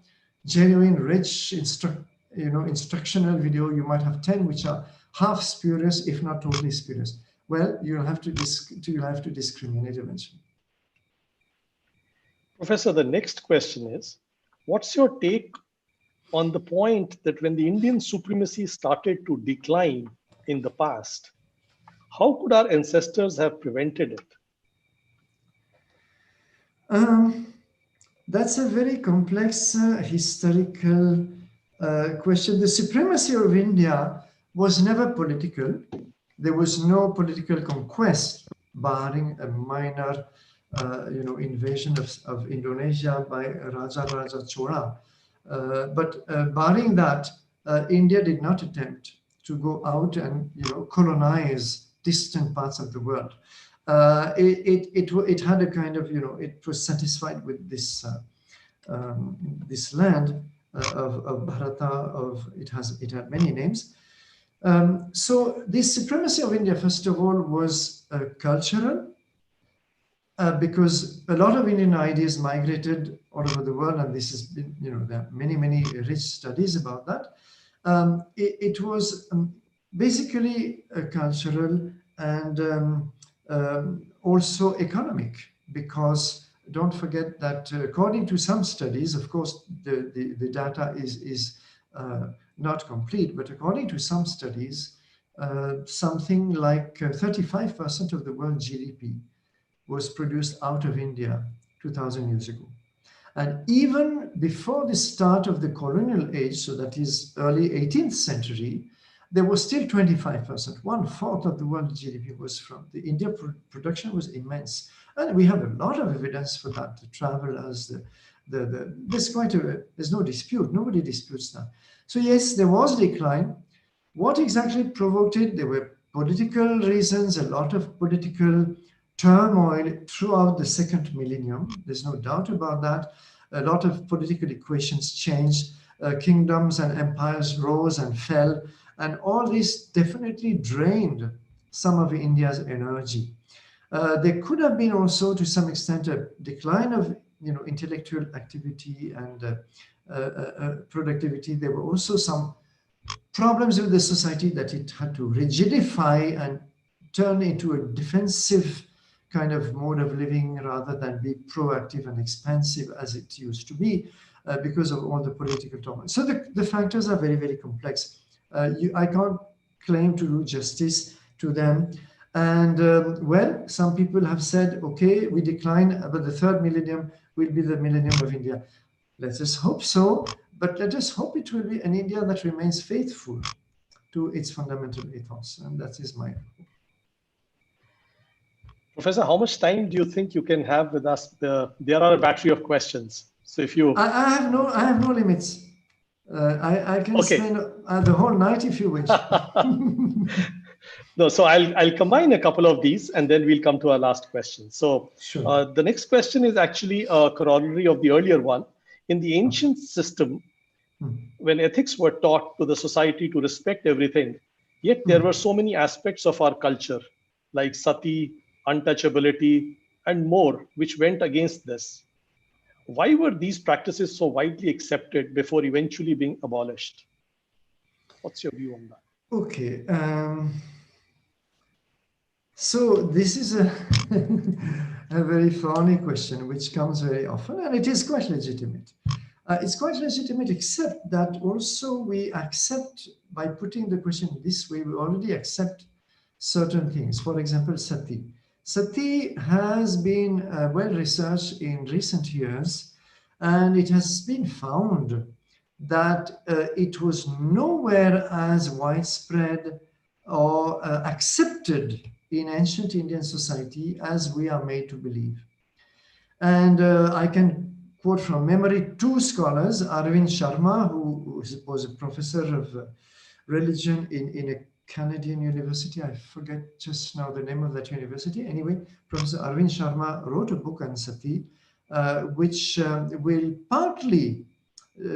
genuine, rich, instructional video, you might have 10 which are half spurious, if not totally spurious. Well, you'll have to discriminate eventually. Professor, the next question is, what's your take on the point that when the Indian supremacy started to decline in the past, how could our ancestors have prevented it? That's a very complex historical question. The supremacy of India was never political. There was no political conquest, barring a minor, invasion of Indonesia by Raja Chola. But barring that, India did not attempt to go out and colonize distant parts of the world. It had a kind of, it was satisfied with this this land of Bharata. It had many names. So the supremacy of India, first of all, was cultural, because a lot of Indian ideas migrated all over the world, and this has been, there are many rich studies about that. It was basically cultural and also economic, because don't forget that according to some studies, of course, the data is not complete, but according to some studies, something like 35% of the world GDP was produced out of India 2,000 years ago. And even before the start of the colonial age, so that is early 18th century, there was still 25%. 1/4 of the world GDP was from the India. Production was immense. And we have a lot of evidence for that. The travelers, there's no dispute. Nobody disputes that. So yes, there was decline. What exactly provoked it? There were political reasons, a lot of political turmoil throughout the second millennium. There's no doubt about that. A lot of political equations changed. Kingdoms and empires rose and fell. And all this definitely drained some of India's energy. There could have been also, to some extent, a decline of intellectual activity and productivity. There were also some problems with the society that it had to rigidify and turn into a defensive kind of mode of living rather than be proactive and expansive as it used to be, because of all the political turmoil. So the factors are very, very complex. I can't claim to do justice to them. And well, some people have said, okay, we decline, but the third millennium will be the millennium of India. Let us hope so, but let us hope it will be an India that remains faithful to its fundamental ethos. And that is my hope. Professor, how much time do you think you can have with us? There are a battery of questions. So if you... I have no limits. I can spend the whole night if you wish. No, so I'll combine a couple of these and then we'll come to our last question. So Sure. the next question is actually a corollary of the earlier one. In the ancient system, when ethics were taught to the society to respect everything, yet there were so many aspects of our culture like sati, untouchability, and more, which went against this. Why were these practices so widely accepted before eventually being abolished? What's your view on that? Okay. So this is a, a very thorny question, which comes very often, and it is quite legitimate. It's quite legitimate, except that also we accept, by putting the question this way, we already accept certain things. For example, sati. Sati has been well researched in recent years, and it has been found that it was nowhere as widespread or accepted in ancient Indian society as we are made to believe. And I can quote from memory two scholars, Arvind Sharma, who was a professor of religion in a Canadian university. I forget just now the name of that university. Anyway, Professor Arvind Sharma wrote a book on sati, which will partly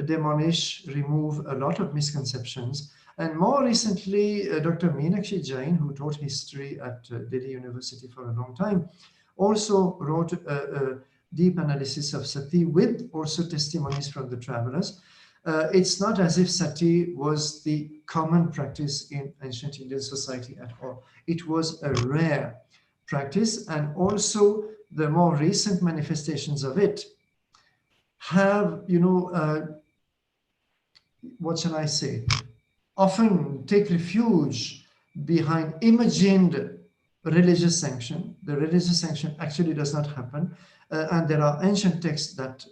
demolish, remove a lot of misconceptions. And more recently, Dr. Meenakshi Jain, who taught history at Delhi University for a long time, also wrote a deep analysis of sati with also testimonies from the travelers. It's not as if sati was the common practice in ancient Indian society at all. It was a rare practice, and also the more recent manifestations of it have, what shall I say, often take refuge behind imagined religious sanction. The religious sanction actually does not happen. And there are ancient texts that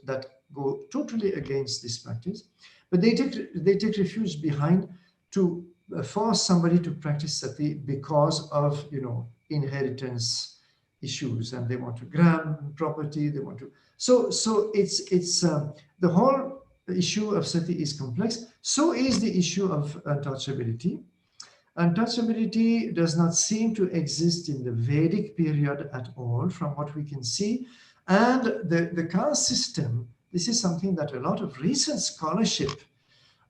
go totally against this practice. But they take refuge behind to force somebody to practice sati because of, inheritance issues, and they want to grab property, they want to. So it's the whole issue of sati is complex. So is the issue of untouchability. Untouchability does not seem to exist in the Vedic period at all, from what we can see. And the caste system, this is something that a lot of recent scholarship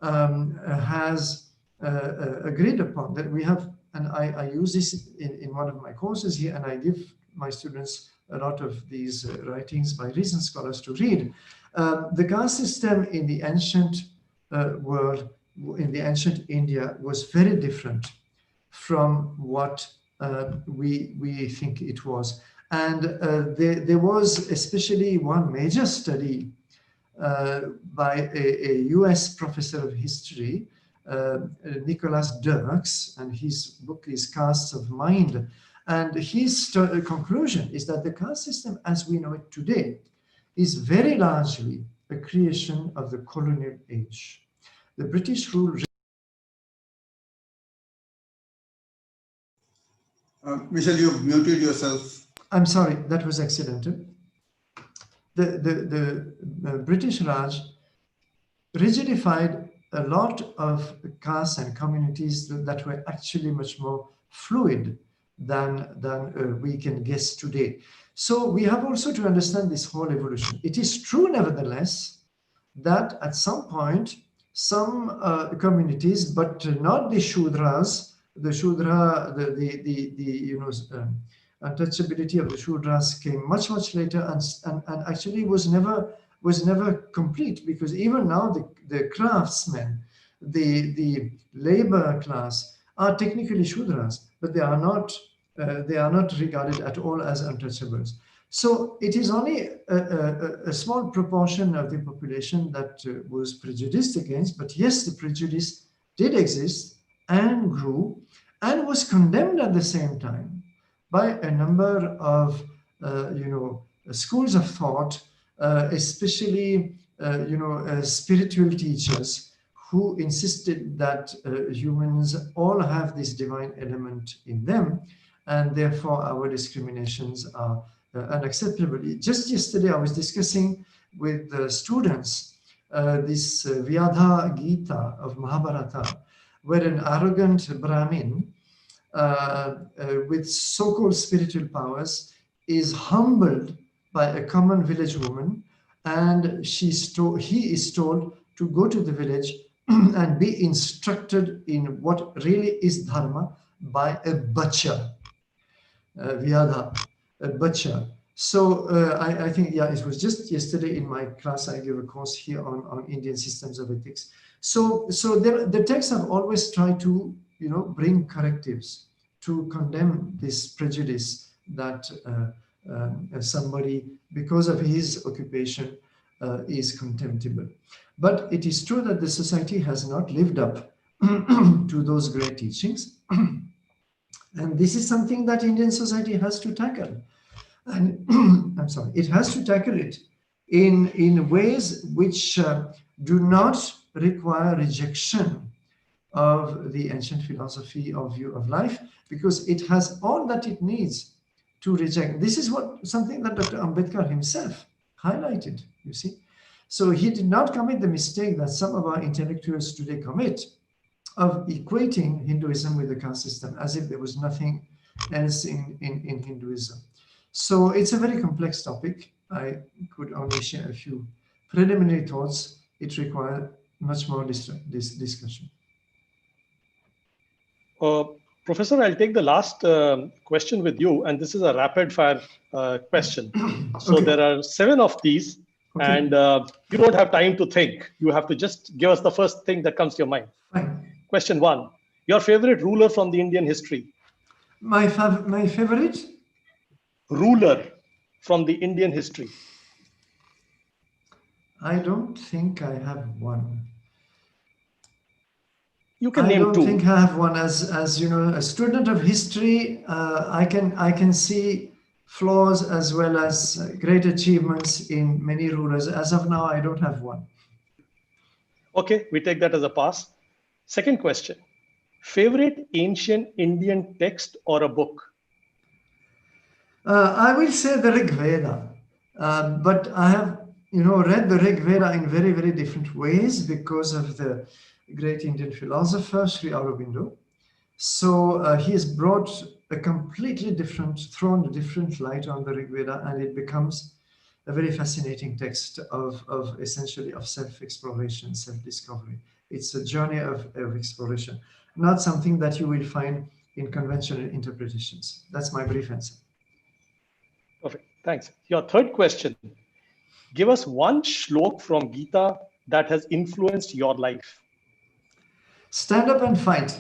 has agreed upon, that we have, and I use this in one of my courses here, and I give my students a lot of these writings by recent scholars to read. The caste system in the ancient world, in the ancient India, was very different from what we think it was. And there was especially one major study by a US professor of history, Nicholas Dirks, and his book is Castes of Mind. And his conclusion is that the caste system as we know it today is very largely a creation of the colonial age. The British rule. Michel, you've muted yourself. I'm sorry, that was accidental. The British Raj rigidified a lot of castes and communities that were actually much more fluid than we can guess today. So we have also to understand this whole evolution. It is true, nevertheless, that at some point, some communities, but not the Shudras, the Shudra, untouchability of the Shudras came much later, and actually was never complete, because even now the craftsmen, the labor class are technically Shudras, but they are not regarded at all as untouchables. So it is only a small proportion of the population that was prejudiced against, but yes, the prejudice did exist and grew and was condemned at the same time by a number of schools of thought, especially spiritual teachers who insisted that humans all have this divine element in them, and therefore our discriminations are unacceptable. Just yesterday I was discussing with the students this Vyadha Gita of Mahabharata, where an arrogant Brahmin with so-called spiritual powers is humbled by a common village woman, and he is told to go to the village and be instructed in what really is dharma by a butcher, Vyadha, a butcher. So I think, yeah, it was just yesterday in my class, I gave a course here on Indian systems of ethics. So the texts have always tried to, bring correctives to condemn this prejudice that somebody, because of his occupation, is contemptible. But it is true that the society has not lived up to those great teachings. And this is something that Indian society has to tackle. And I'm sorry, it has to tackle it in ways which do not require rejection of the ancient philosophy or view of life, because it has all that it needs to reject. This is something that Dr. Ambedkar himself highlighted, you see. So he did not commit the mistake that some of our intellectuals today commit of equating Hinduism with the caste system, as if there was nothing else in Hinduism. So it's a very complex topic. I could only share a few preliminary thoughts. It requires much more discussion. Professor, I'll take the last question with you, and this is a rapid fire question. So there are 7 of these, and you don't have time to think. You have to just give us the first thing that comes to your mind. Fine. Question 1, your favorite ruler from the Indian history? My favorite? Ruler from the Indian history. I don't think I have one. You can name 2. I don't think I have one. As you know, a student of history, I can see flaws as well as great achievements in many rulers. As of now, I don't have one. Okay, we take that as a pass. Second question, favorite ancient Indian text or a book? I will say the Rig Veda, but I have read the Rig Veda in very, very different ways because of the great Indian philosopher Sri Aurobindo. So he has brought a completely different, thrown a different light on the Rig Veda, and it becomes a very fascinating text of essentially of self-exploration, self-discovery. It's a journey of exploration, not something that you will find in conventional interpretations. That's my brief answer. Perfect, thanks. Your third question, give us one shlok from Gita that has influenced your life. Stand up and fight.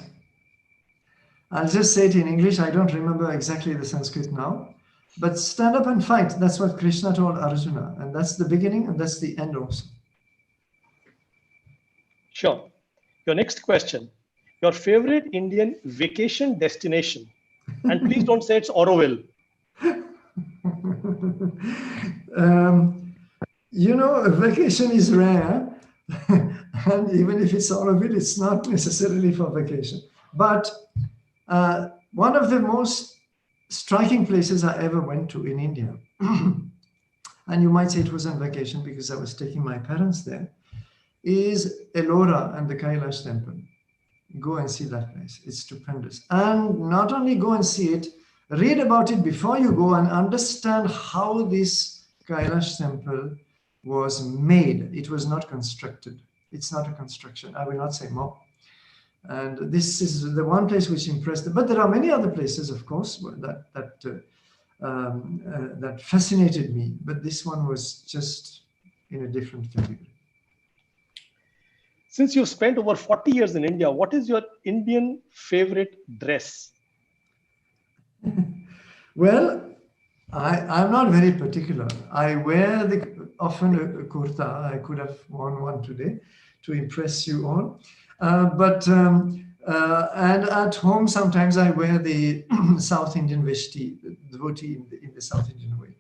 I'll just say it in English. I don't remember exactly the Sanskrit now, but stand up and fight. That's what Krishna told Arjuna, and that's the beginning and that's the end also. Sure. Your next question, your favorite Indian vacation destination, and please don't say it's Auroville. A vacation is rare, and even if it's Auroville, it's not necessarily for vacation. But one of the most striking places I ever went to in India, and you might say it was on vacation because I was taking my parents there, is Ellora and the Kailash Temple. Go and see that place. It's stupendous. And not only go and see it, read about it before you go and understand how this Kailash Temple was made. It was not constructed. It's not a construction. I will not say more. And this is the one place which impressed them. But there are many other places, of course, that fascinated me. But this one was just in a different category. Since you've spent over 40 years in India, what is your Indian favorite dress? Well, I'm not very particular. I wear often a kurta. I could have worn one today to impress you all. And at home, sometimes I wear the South Indian veshti, the dhoti in the South Indian way.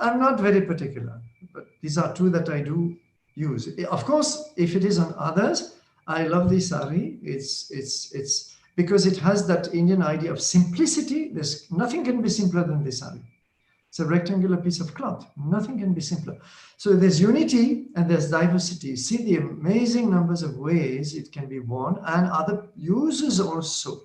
I'm not very particular, but these are 2 that I do use. Of course, if it is on others, I love the sari. It's because it has that Indian idea of simplicity. There's nothing can be simpler than the sari. It's a rectangular piece of cloth. Nothing can be simpler. So there's unity and there's diversity. See the amazing numbers of ways it can be worn and other uses also.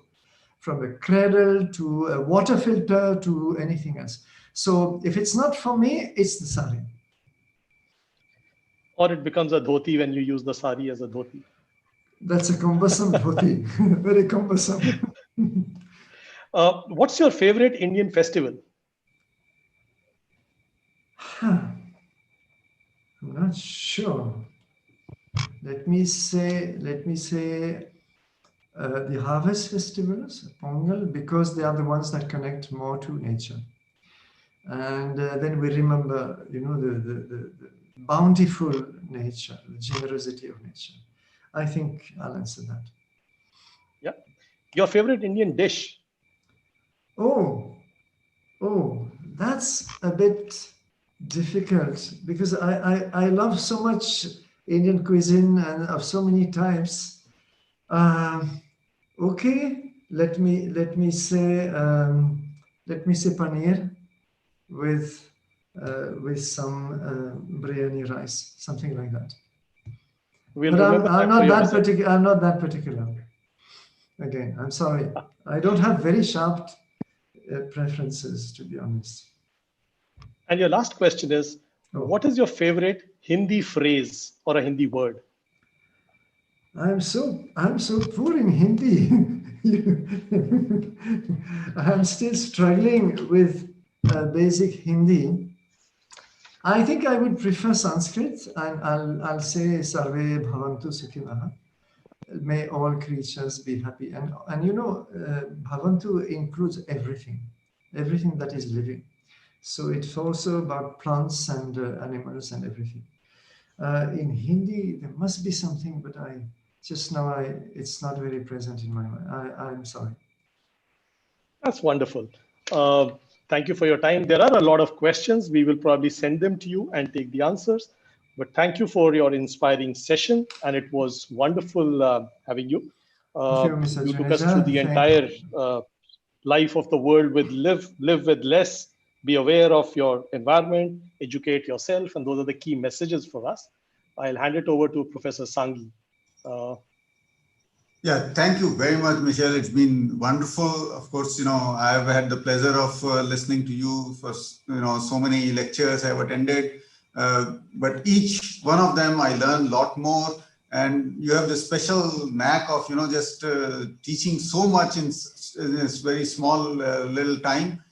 from a cradle to a water filter to anything else. So if it's not for me, it's the sari. Or it becomes a dhoti when you use the sari as a dhoti. That's a cumbersome dhoti, very cumbersome. What's your favorite Indian festival? I'm not sure. Let me say the harvest festivals, Pongal, because they are the ones that connect more to nature. And then we remember, the bountiful nature, the generosity of nature. I think I'll answer that. Yeah. Your favorite Indian dish? Oh, that's a bit difficult because I love so much Indian cuisine and of so many types. Okay, let me say paneer with some biryani rice, something like that. We'll But remember I'm that for not your that visit. particular. I'm not that particular. Again, I'm sorry. I don't have very sharp preferences, to be honest. And your last question is, what is your favorite Hindi phrase or a Hindi word? I'm so poor in Hindi. I'm still struggling with basic Hindi. I think I would prefer Sanskrit, and I'll say Sarve Bhavantu Sukhinah. May all creatures be happy. And Bhavantu includes everything that is living. So it's also about plants and animals and everything. In Hindi, there must be something, but it's not very present in my mind. I'm sorry. That's wonderful. Thank you for your time. There are a lot of questions. We will probably send them to you and take the answers. But thank you for your inspiring session. And it was wonderful having you. Thank you, Mr. You took us through the entire life of the world with live with less, be aware of your environment, educate yourself. And those are the key messages for us. I'll hand it over to Professor Sanghi. Yeah, thank you very much, Michel. It's been wonderful. Of course, I've had the pleasure of listening to you for, so many lectures I've attended. But each one of them, I learned a lot more. And you have the special knack of, just teaching so much in this very small little time.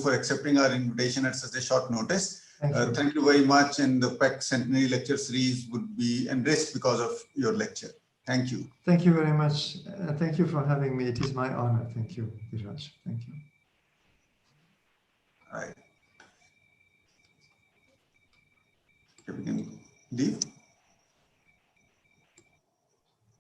For accepting our invitation at such a short notice. Thank you very much, and the PEC Centenary Lecture Series would be enriched because of your lecture. Thank you. Thank you very much. Thank you for having me. It is my honor. Thank you, Viraj. Thank you. All right. We can leave.